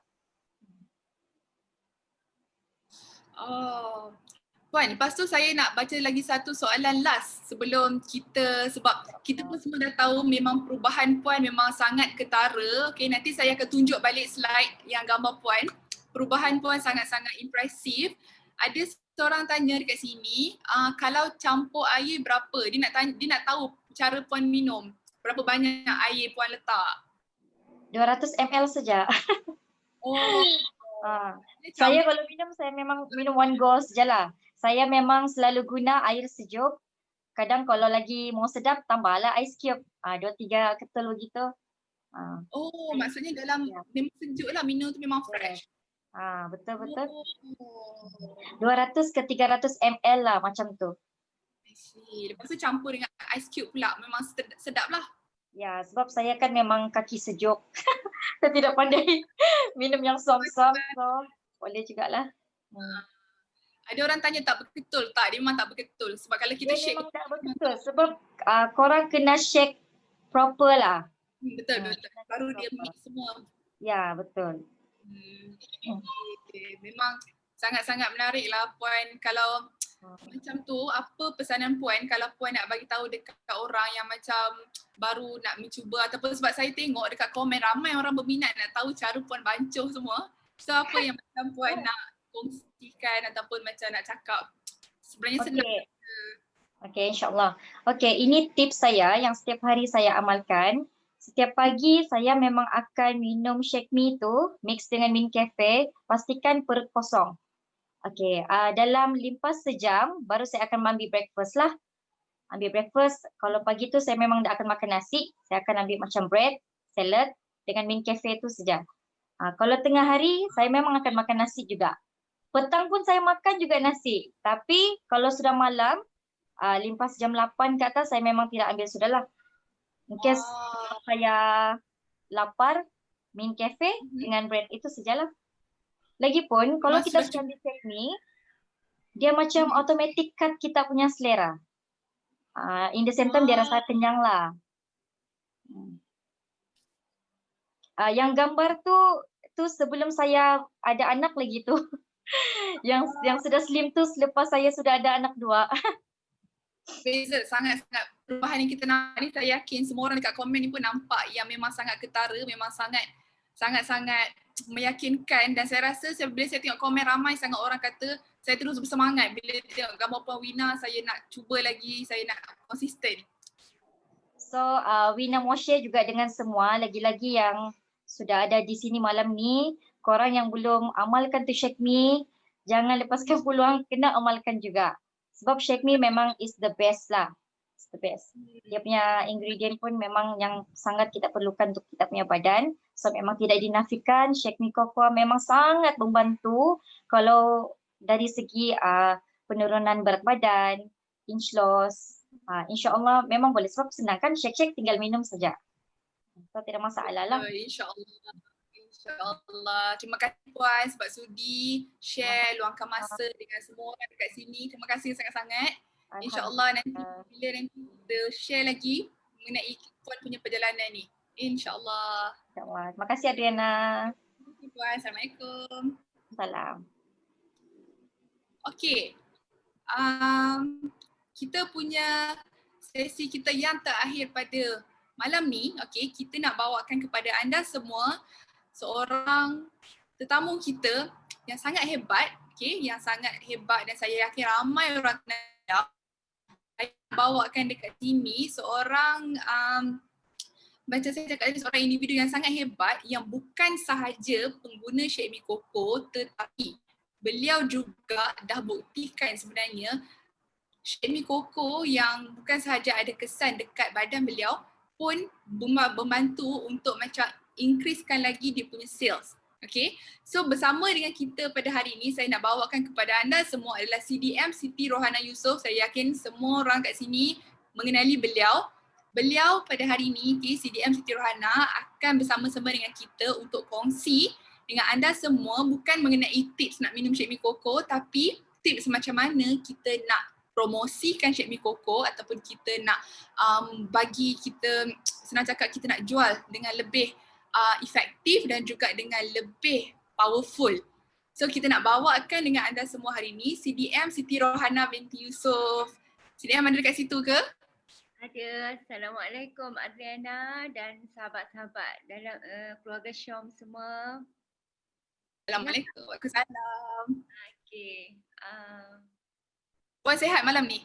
Puan, lepas tu saya nak baca lagi satu soalan last sebelum kita, sebab kita pun semua dah tahu memang perubahan Puan memang sangat ketara. Okay, nanti saya akan tunjuk balik slide yang gambar Puan. Perubahan Puan sangat-sangat impresif. Ada seorang tanya dekat sini, kalau campur air berapa? Dia nak tahu cara Puan minum. Berapa banyak air Puan letak? 200 ml saja. Saya kalau minum, saya memang minum one go sajalah. Saya memang selalu guna air sejuk. Kadang kalau lagi mau sedap, tambahlah ais cube. 2-3 ketul begitu. Maksudnya dalam memang sejuk lah, minum tu memang fresh. Betul-betul. 200 ke 300 ml lah macam tu. Lepas tu campur dengan ice cube pula, memang sedap lah. Ya, sebab saya kan memang kaki sejuk. Saya tidak pandai minum yang som-som, so boleh jugalah. Ada orang tanya tak betul tak? Dia memang tak betul. Sebab kalau kita Dia shake memang tak betul sebab korang kena shake proper lah. betul. Baru dia proper. mix semua. Ya, betul. Okay. Memang sangat-sangat menarik lah Puan. Kalau macam tu, apa pesanan Puan kalau Puan nak bagi tahu dekat orang yang macam baru nak mencuba, ataupun sebab saya tengok dekat komen ramai orang berminat nak tahu cara Puan bancuh semua. So apa yang macam Puan nak kongsikan ataupun macam nak cakap? Sebenarnya senang. Okay, insyaAllah. Okay, ini tips saya yang setiap hari saya amalkan. Setiap pagi saya memang akan minum shake me tu, mix dengan min cafe, pastikan perut kosong. Okay, dalam lepas sejam baru saya akan ambil breakfast lah. Ambil breakfast, kalau pagi tu saya memang tak akan makan nasi, saya akan ambil macam bread, salad dengan min cafe tu saja. Kalau tengah hari, saya memang akan makan nasi juga. Petang pun saya makan juga nasi. Tapi kalau sudah malam, lepas jam 8 ke atas, saya memang tidak ambil sudahlah. In case saya lapar, min cafe dengan bread itu sajalah. Lagipun, kalau kita sudah ambil shake me, dia macam automatic cut kita punya selera. In the same time, dia rasa kenyang lah. Yang gambar tu sebelum saya ada anak lagi tu. yang sudah slim tu selepas saya sudah ada anak 2. Beza sangat-sangat perubahan yang kita nampak ni, saya yakin semua orang dekat komen ni pun nampak yang memang sangat ketara, memang sangat-sangat meyakinkan, dan saya rasa bila saya tengok komen ramai sangat orang kata saya terus bersemangat bila tengok gambar Puan Wina, saya nak cuba lagi, saya nak konsisten. So Wina mau share juga dengan semua, lagi-lagi yang sudah ada di sini malam ni, korang yang belum amalkan tu shake me, jangan lepaskan peluang, kena amalkan juga. Sebab shake me memang is the best lah. It's the best. Dia punya ingredient pun memang yang sangat kita perlukan untuk kita punya badan. So memang tidak dinafikan, shake me cocoa memang sangat membantu kalau dari segi penurunan berat badan, inch loss. InsyaAllah memang boleh, sebab senang kan, shake-shake tinggal minum saja. So tidak masalah lah. InsyaAllah. Terima kasih Puan sebab sudi share, luangkan masa dengan semua orang dekat sini. Terima kasih sangat-sangat. InsyaAllah nanti bila nanti kita share lagi mengenai Puan punya perjalanan ni. InsyaAllah. InsyaAllah. Terima kasih Adriana. Terima kasih Puan. Assalamualaikum. Salam. Okay. Kita punya sesi kita yang terakhir pada malam ni, okay, kita nak bawakan kepada anda semua seorang tetamu kita yang sangat hebat, okay, yang sangat hebat, dan saya yakin ramai orang kenal. Saya bawakan dekat sini seorang macam saya cakap tadi, seorang individu yang sangat hebat yang bukan sahaja pengguna Shake Me Coco, tetapi beliau juga dah buktikan sebenarnya Shake Me Coco yang bukan sahaja ada kesan dekat badan beliau pun membantu untuk macam increasekan lagi dia punya sales. Okay, so bersama dengan kita pada hari ini, saya nak bawakan kepada anda semua adalah CDM Siti Rohana Yusof. Saya yakin semua orang kat sini mengenali beliau. Beliau pada hari ini, CDM Siti Rohana akan bersama-sama dengan kita untuk kongsi dengan anda semua bukan mengenai tips nak minum Shake Me Coco, tapi tips macam mana kita nak promosikan Shake Me Coco ataupun kita nak bagi kita, senang cakap, kita nak jual dengan lebih efektif dan juga dengan lebih powerful. So kita nak bawakan dengan anda semua hari ini CDM Siti Rohana binti Yusof. CDM ada dekat situ ke? Ada. Assalamualaikum Adriana dan sahabat-sahabat dalam keluarga Syom semua. Assalamualaikum. Waalaikumsalam. Okey. Puan sihat malam ni?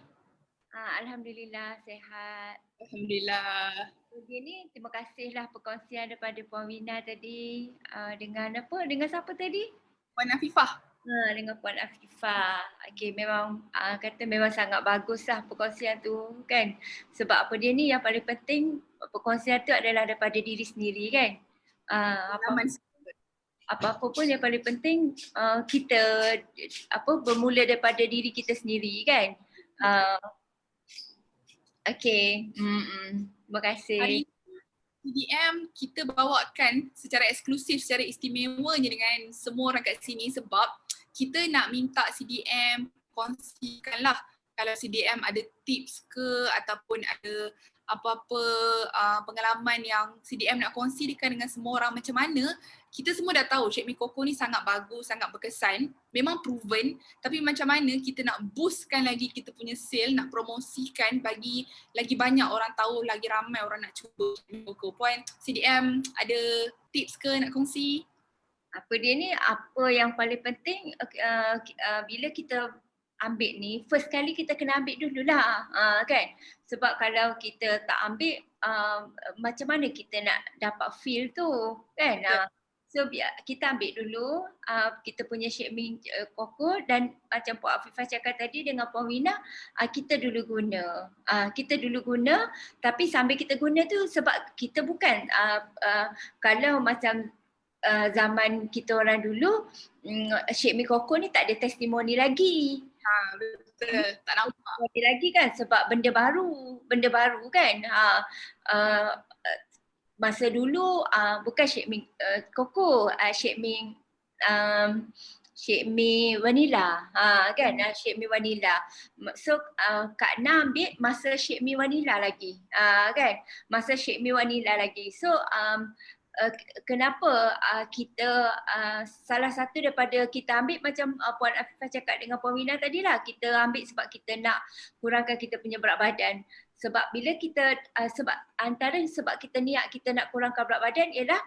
Alhamdulillah sihat. Alhamdulillah. Jadi ni terima kasihlah perkongsian daripada Puan Wina tadi dengan apa? Dengan siapa tadi? Puan Afifah. Dengan Puan Afifah. Okey, memang kata memang sangat baguslah perkongsian tu kan. Sebab apa dia ni yang paling penting, perkongsian tu adalah daripada diri sendiri kan. Apa-apa pun yang paling penting kita bermula daripada diri kita sendiri kan. Okey. Terima kasih. CDM kita bawakan secara eksklusif, secara istimewanya dengan semua orang kat sini sebab kita nak minta CDM kongsikanlah kalau CDM ada tips ke ataupun ada apa-apa pengalaman yang CDM nak kongsikan dengan semua orang macam mana. Kita semua dah tahu Syed Mi Koko ni sangat bagus, sangat berkesan, memang proven, tapi macam mana kita nak boostkan lagi kita punya sale, nak promosikan bagi lagi banyak orang tahu, lagi ramai orang nak cuba Syed Mi Koko. Puan CDM ada tips ke nak kongsi? Apa dia ni, apa yang paling penting bila kita ambil ni, first kali kita kena ambil dululah, kan? Sebab kalau kita tak ambil, macam mana kita nak dapat feel tu, kan? So kita ambil dulu kita punya Syed Mi Koko, dan macam Puan Afifah cakap tadi dengan Puan Wina, kita dulu guna. Kita dulu guna, tapi sambil kita guna tu sebab kita bukan kalau macam zaman kita orang dulu, Syed Mi Koko ni tak ada testimoni lagi. Betul, tak nampak lagi kan sebab benda baru kan. Masa dulu bukan Syed Mi Koko, Syed Mi Vanilla, kan, Syed Mi Vanilla. So Kak Na ambil masa Syed Mi Vanilla lagi, kan, masa Syed Mi Vanilla lagi. So kenapa kita salah satu daripada kita ambil macam Puan Afifah cakap dengan Puan Wina tadi lah, kita ambil sebab kita nak kurangkan kita punya berat badan. Sebab bila kita sebab antara sebab kita niat kita nak kurangkan berat badan ialah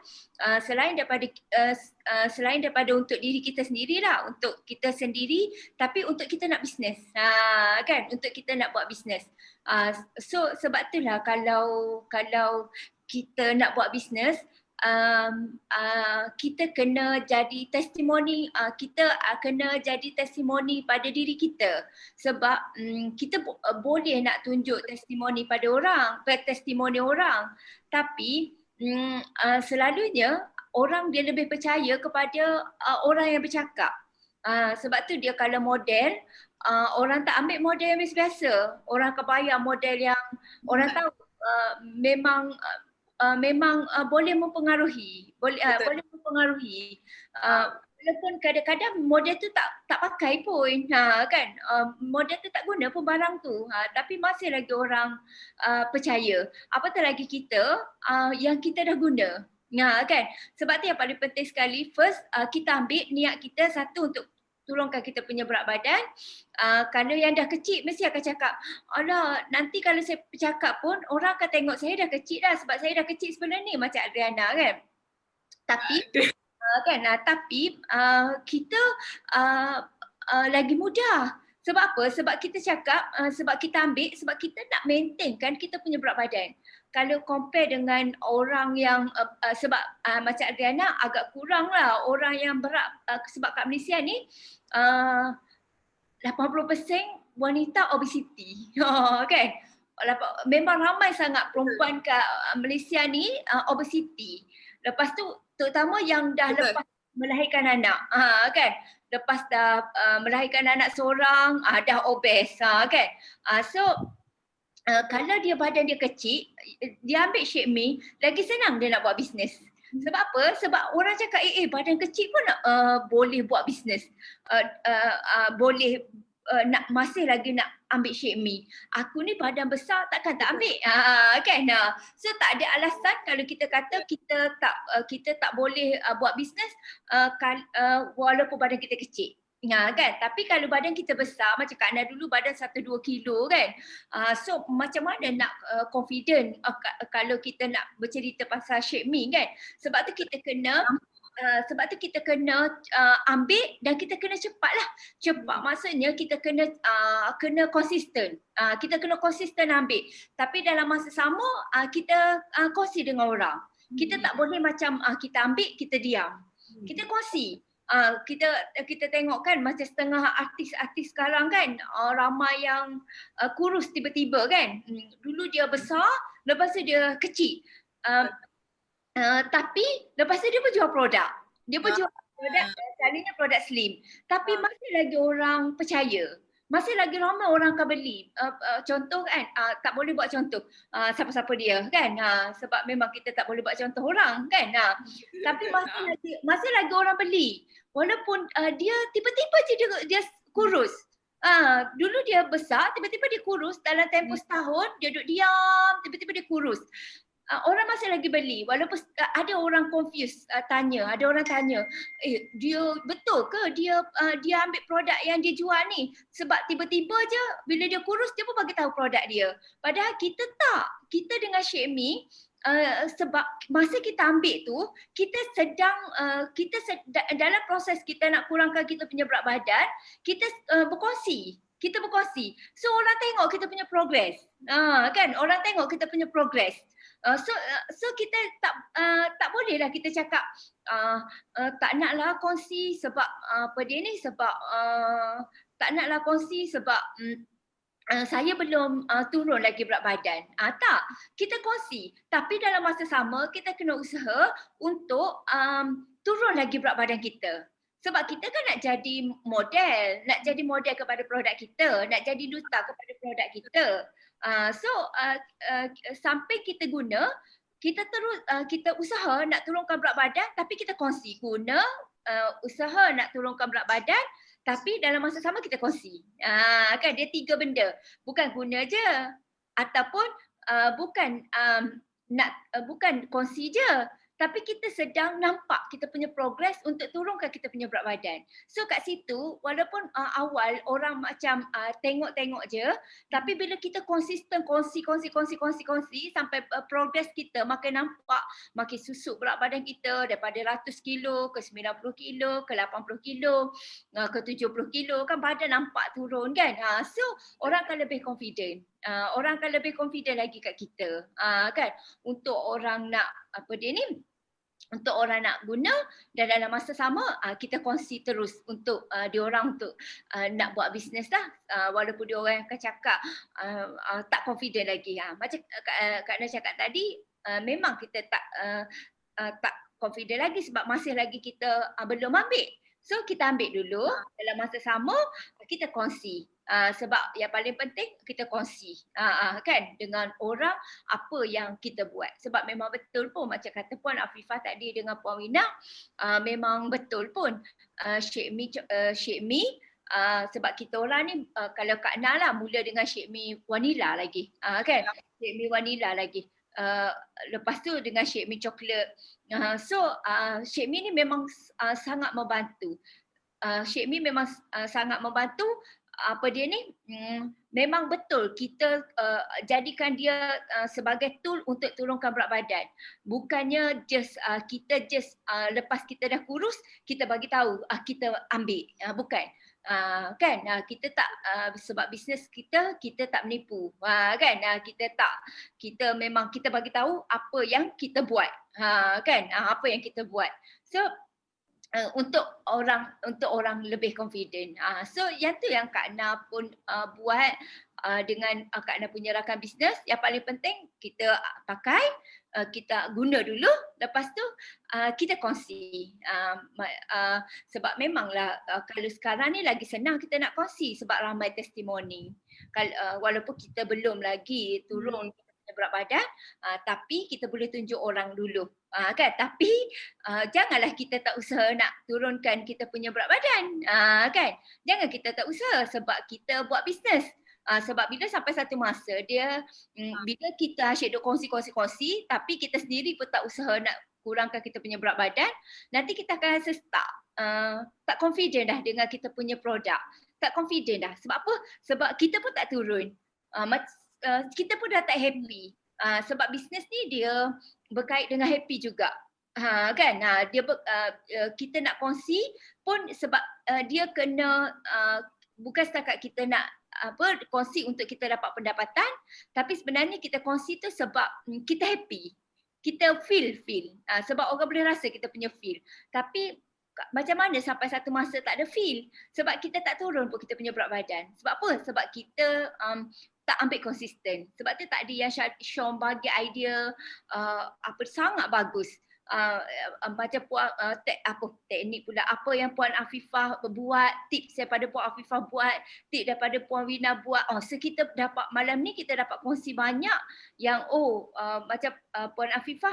selain daripada untuk diri kita sendirilah, untuk kita sendiri, tapi untuk kita nak bisnes, kan, untuk kita nak buat bisnes. So sebab itulah kalau kita nak buat bisnes, kita kena jadi testimoni, kita kena jadi testimoni pada diri kita. Sebab kita boleh nak tunjuk testimoni pada orang, testimoni orang, tapi selalunya orang dia lebih percaya kepada orang yang bercakap. Sebab tu dia kalau model, orang tak ambil model yang biasa-biasa. Orang akan bayar model yang orang tahu memang boleh mempengaruhi, boleh mempengaruhi. Walaupun kadang-kadang model tu tak pakai pun, kan, model tu tak guna pun barang tu, tapi masih lagi orang percaya. Apatah lagi kita yang kita dah guna, kan. Sebab tu yang paling penting sekali, first kita ambil niat kita satu untuk turunkan kita punya berat badan. Kalau yang dah kecil mesti akan cakap, alah nanti kalau saya bercakap pun orang akan tengok saya dah kecil dah sebab saya dah kecil sebelum ni macam Adriana, kan. Tapi tapi kita lagi mudah. Sebab apa? Sebab kita cakap, sebab kita ambil, sebab kita nak maintain kan kita punya berat badan. Kalau compare dengan orang yang sebab macam Adriana agak kurang lah orang yang berat, sebab kat Malaysia ni 80% wanita obesity, kan. Memang ramai sangat perempuan kat Malaysia ni obesity. Lepas tu terutama yang dah lepas melahirkan anak, kan. Lepas dah melahirkan anak seorang, dah obes, kan. So kalau dia badan dia kecil, dia ambil Syed Mi, lagi senang dia nak buat bisnes. Sebab apa? Sebab orang cakap badan kecil pun boleh buat bisnes. Boleh nak masih lagi nak ambil Syed Mi. Aku ni badan besar takkan tak ambil, kan. So tak ada alasan kalau kita kata kita tak boleh buat bisnes walaupun badan kita kecil. Kan, tapi kalau badan kita besar macam Kak Na dulu badan 1-2 kilo kan, so macam mana nak confident kalau kita nak bercerita pasal Syed Mi, kan. Sebab tu kita kena ambil dan kita kena cepatlah. Cepat maksudnya kita kena konsisten. Kita kena konsisten ambil. Tapi dalam masa sama kita kongsi dengan orang. Kita tak boleh macam kita ambil kita diam. Kita kongsi. Kita tengok kan macam setengah artis-artis sekarang kan, ramai yang kurus tiba-tiba kan. Dulu dia besar, lepas tu dia kecil. Tapi lepas tu dia berjual produk. Dia berjual produk, selalunya produk slim. Tapi masih lagi orang percaya. masih lagi ramai orang akan beli. Contoh kan, tak boleh buat contoh siapa-siapa dia kan, sebab memang kita tak boleh buat contoh orang kan. Tapi masih lagi orang beli. Walaupun dia tiba-tiba je dia kurus. Dulu dia besar, tiba-tiba dia kurus. Dalam tempoh setahun dia duduk diam, tiba-tiba dia kurus. Orang masih lagi beli walaupun ada orang confused, ada orang tanya, dia betul ke dia ambil produk yang dia jual ni, sebab tiba-tiba je bila dia kurus dia pun bagi tahu produk dia. Padahal kita tak, kita dengan Syed Mi sebab masa kita ambil tu kita sedang dalam proses kita nak kurangkan kita punya berat badan, kita berkongsi. So orang tengok kita punya progress. Kan orang tengok kita punya progress. So kita tak bolehlah kita cakap tak naklah kongsi sebab tak naklah kongsi sebab saya belum turun lagi berat badan. Tak, kita kongsi. Tapi dalam masa sama kita kena usaha untuk turun lagi berat badan kita. Sebab kita kan nak jadi model kepada produk kita, nak jadi duta kepada produk kita. Sampai kita guna, kita terus kita usaha nak turunkan berat badan, tapi kita kongsi. Usaha nak turunkan berat badan, tapi dalam masa sama kita kongsi. Kan dia 3 benda. Bukan guna je ataupun bukan kongsi je, tapi kita sedang nampak kita punya progress untuk turunkan kita punya berat badan. So kat situ walaupun awal orang macam tengok-tengok je, tapi bila kita konsisten kongsi sampai progress kita makin nampak, makin susut berat badan kita daripada 100 kilo ke 90 kilo ke 80 kilo ke 70 kilo, kan badan nampak turun kan. So orang akan lebih confident. Orang akan lebih confident lagi kat kita. Kan untuk orang nak untuk orang nak guna, dan dalam masa sama kita kongsi terus untuk diorang untuk nak buat bisnes lah, walaupun diorang akan cakap tak confident lagi. Macam Kak Ana cakap tadi, memang kita tak confident lagi sebab masih lagi kita belum ambil. So kita ambil dulu, dalam masa sama kita kongsi. Sebab yang paling penting kita kongsi kan dengan orang apa yang kita buat. Sebab memang betul pun macam kata Puan Afifah tadi dengan Puan Wina, memang betul pun Syed Mi sebab kita orang ni kalau Kak Na lah mula dengan Syed Mi Vanilla lagi kan, Syed Mi Vanilla lagi. Lepas tu dengan Syed Mi coklat. Syed Mi ni memang sangat membantu. Syed Mi memang sangat membantu. Memang betul kita jadikan dia sebagai tool untuk turunkan berat badan. Bukannya kita lepas kita dah kurus kita bagi tahu kita ambil. Bukan. Kan kita tak sebab bisnes kita tak menipu. Kan kita memang kita bagi tahu apa yang kita buat. Kan apa yang kita buat. So untuk orang lebih confident. So yang tu yang Kak Na pun buat dengan Kak Na punya rakan bisnes. Yang paling penting kita pakai, kita guna dulu, lepas tu kita kongsi. Sebab memanglah kalau sekarang ni lagi senang kita nak kongsi sebab ramai testimoni. Walaupun kita belum lagi turun berat badan, tapi kita boleh tunjuk orang dulu. Kan, tapi janganlah kita tak usaha nak turunkan kita punya berat badan. Kan, jangan kita tak usaha sebab kita buat bisnes. Sebab bila sampai satu masa dia bila kita asyik duk kongsi tapi kita sendiri pun tak usaha nak kurangkan kita punya berat badan, nanti kita akan rasa stuck. Tak confident dah dengan kita punya produk. Tak confident dah. Sebab apa? Sebab kita pun tak turun. Kita pun dah tak happy. Sebab bisnes ni dia berkait dengan happy juga. Kan? Kita nak kongsi pun sebab dia kena bukan setakat kita nak kongsi untuk kita dapat pendapatan, tapi sebenarnya kita kongsi tu sebab kita happy. Kita feel. Sebab orang boleh rasa kita punya feel. Tapi macam mana sampai satu masa tak ada feel? Sebab kita tak turun pun kita punya berat badan. Sebab apa? Sebab kita tak ambil konsisten. Sebab tu tadi yang Sean bagi idea sangat bagus. baca Puan teknik pula apa yang Puan Afifah buat, tips daripada Puan Afifah buat, tips daripada Puan Wina buat. So kita dapat malam ni kita dapat kongsi banyak yang macam Puan Afifah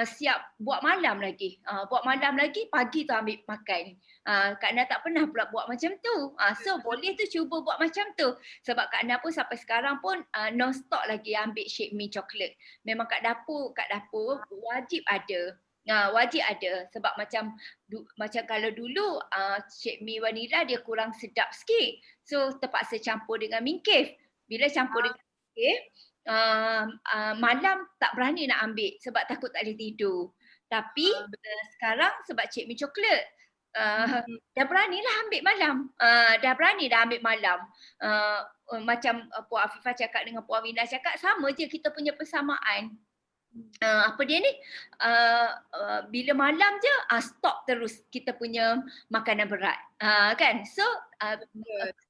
siap buat malam lagi. Buat malam lagi, pagi tu ambil makan. Kak Ana tak pernah pula buat macam tu. So boleh tu cuba buat macam tu. Sebab Kak Ana pun sampai sekarang pun non-stop lagi ambil Shake Me Chocolate. Memang kat dapur wajib ada. Wajib ada sebab macam kalau dulu Shake Me Vanilla dia kurang sedap sikit. So terpaksa campur dengan Mincave. Bila campur dengan Mincave, malam tak berani nak ambil sebab takut tak boleh tidur. Tapi sekarang sebab Shake Me Chocolate dah beranilah ambil malam. Macam Puan Afifah cakap dengan Puan Wina cakap, sama je kita punya persamaan. Apa dia ni, bila malam je stop terus kita punya makanan berat, kan. So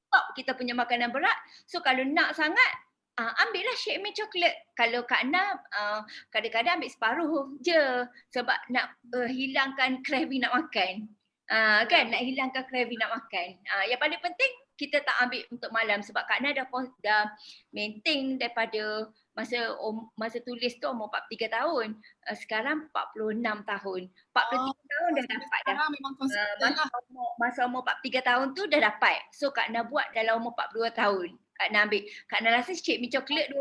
stop kita punya makanan berat. So kalau nak sangat ambillah Shake Me Chocolate. Kalau Kak Ana kadang-kadang ambil separuh je sebab nak hilangkan craving nak makan. Kan, nak hilangkan craving nak makan. Yang paling penting kita tak ambil untuk malam sebab Kak Ana dah maintain daripada masa tulis tu umur 43 tahun. Sekarang 46 tahun. 43 tahun dah dapat dah. Memang konsisten lah. Masa umur 43 tahun tu dah dapat. So Kak Ana buat dalam umur 42 tahun. Kak Ana ambil. Kak Ana rasa Shake Me Chocolate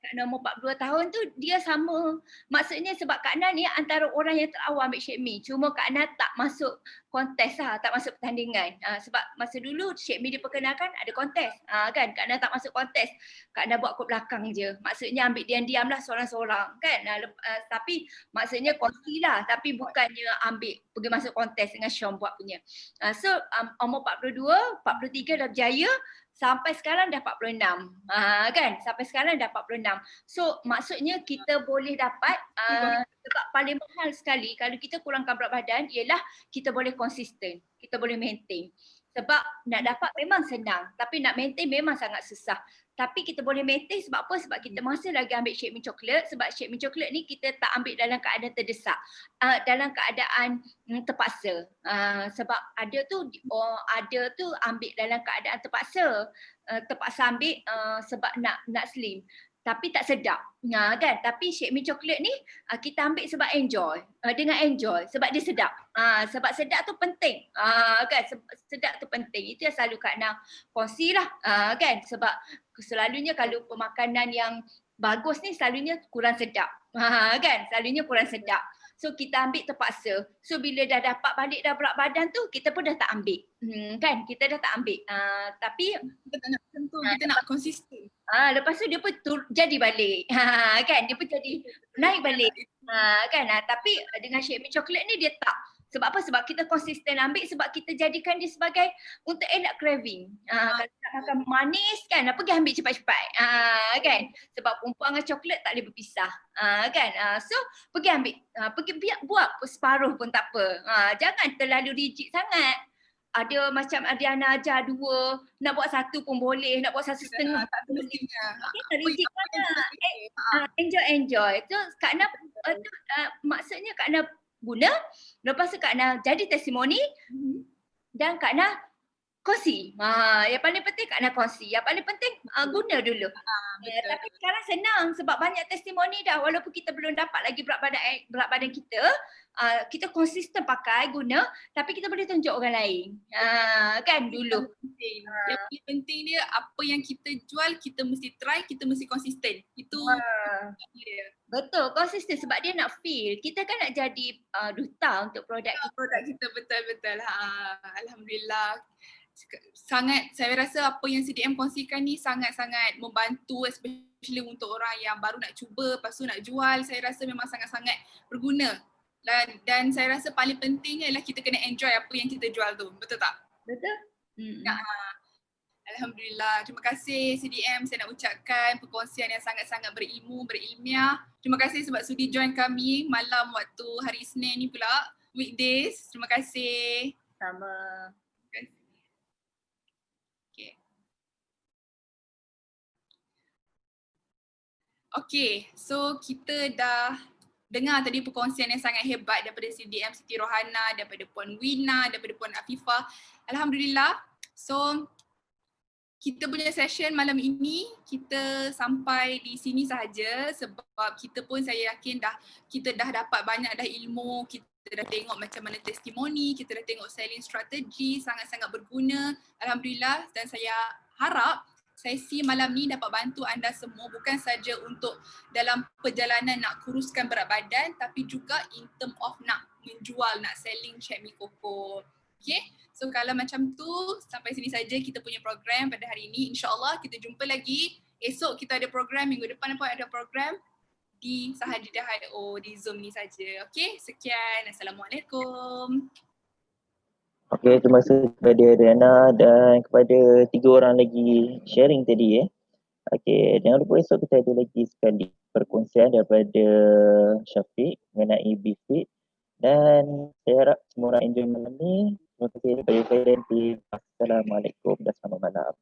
Kak Ana umur 42 tahun tu dia sama. Maksudnya sebab Kak Ana ni antara orang yang terawal ambil Shake Me. Cuma Kak Ana tak masuk kontes lah, tak masuk pertandingan. Sebab masa dulu Shake Me diperkenalkan ada kontes. Kan, Kak Ana tak masuk kontes. Kak Ana buat kat belakang je. Maksudnya ambil diam-diam lah seorang-seorang. Kan, tapi maksudnya kongsi lah. Tapi bukannya pergi masuk kontes dengan Syom buat punya. So umur 42, 43 dah berjaya. Sampai sekarang dah 46. Kan? Sampai sekarang dah 46. So maksudnya kita boleh dapat sebab paling mahal sekali kalau kita kurangkan berat badan ialah kita boleh konsisten. Kita boleh maintain. Sebab nak dapat memang senang tapi nak maintain memang sangat susah. Tapi kita boleh maintain sebab apa? Sebab kita masih lagi ambil Shake Me Chocolate. Sebab Shake Me Chocolate ni kita tak ambil dalam keadaan terdesak. Dalam keadaan terpaksa. Sebab ada tu ambil dalam keadaan terpaksa. Terpaksa ambil sebab nak slim. Tapi tak sedap. Kan? Tapi Shake Me Chocolate ni kita ambil sebab enjoy. Dengan enjoy. Sebab dia sedap. Sebab sedap tu penting. Kan? Sedap tu penting. Itu yang selalu Kak Ana kongsi lah. Kan? Sebab selalunya kalau pemakanan yang bagus ni selalunya kurang sedap. Kan? Selalunya kurang sedap. So kita ambil terpaksa. So bila dah dapat balik dah berat badan tu kita pun dah tak ambil. Kan? Kita dah tak ambil. Tapi kita tak nak tentu, kita nak konsisten. Lepas tu dia pun jadi balik. Kan? Dia pun jadi naik balik. Kan? Tapi dengan Shake Me Chocolate ni dia tak. Sebab apa? Sebab kita konsisten ambil sebab kita jadikan dia sebagai untuk elak craving. Kalau nak makan manis kan, pergi ambil cepat-cepat. Kan? Sebab perempuan dengan coklat tak boleh berpisah. Kan? So pergi ambil. Pergi buat separuh pun tak apa. Jangan terlalu rigid sangat. Ada macam Adiana ajar 2, nak buat 1 pun boleh, nak buat 1,5 Tak semestinya. tak rigid sangat. Enjoy. So Kak Ana maksudnya Kak Ana guna, lepas tu Kak Ana jadi testimoni dan Kak Ana kongsi. Yang paling penting Kak Ana kongsi. Yang paling penting guna dulu. Tapi sekarang senang sebab banyak testimoni dah. Walaupun kita belum dapat lagi berat badan kita, kita konsisten pakai, guna, tapi kita boleh tunjuk orang lain. Kan dulu. Yang paling penting dia apa yang kita jual, kita mesti try, kita mesti konsisten. Itu dia. Betul, konsisten sebab dia nak feel. Kita kan nak jadi duta untuk produk kita. Produk kita betul-betul. Alhamdulillah. Sangat, saya rasa apa yang CDM kongsikan ni sangat-sangat membantu, especially untuk orang yang baru nak cuba, lepas tu nak jual. Saya rasa memang sangat-sangat berguna. Dan saya rasa paling pentingnya ialah kita kena enjoy apa yang kita jual tu. Betul tak? Betul. Alhamdulillah. Terima kasih CDM. Saya nak ucapkan perkongsian yang sangat-sangat berilmu, berilmiah. Terima kasih sebab sudi join kami malam waktu hari Isnin ni pula. Weekdays. Terima kasih. Sama. Okay, so kita dah dengar tadi perkongsian yang sangat hebat daripada CDM Siti Rohana, daripada Puan Wina, daripada Puan Afifah. Alhamdulillah. So kita punya session malam ini kita sampai di sini sahaja sebab kita pun saya yakin kita dah dapat banyak dah ilmu, kita dah tengok macam mana testimoni, kita dah tengok selling strategi sangat-sangat berguna. Alhamdulillah, dan saya harap sesi malam ni dapat bantu anda semua bukan saja untuk dalam perjalanan nak kuruskan berat badan tapi juga in term of nak menjual, nak selling Chek Mi Koko. Okay, so kalau macam tu sampai sini saja kita punya program pada hari ini. InsyaAllah kita jumpa lagi. Esok kita ada program, minggu depan pun ada program di Sahadidah IO di Zoom ni saja. Okay, sekian. Assalamualaikum. Okay, terima kasih kepada Riana dan kepada 3 orang lagi sharing tadi. Okay, jangan lupa esok kita ada lagi sekali perkongsian daripada Syafiq mengenai BFIT. Dan saya harap semua orang enjoy malam ni. Terima kasih kepada saya dan tim. Assalamualaikum dan selamat malam.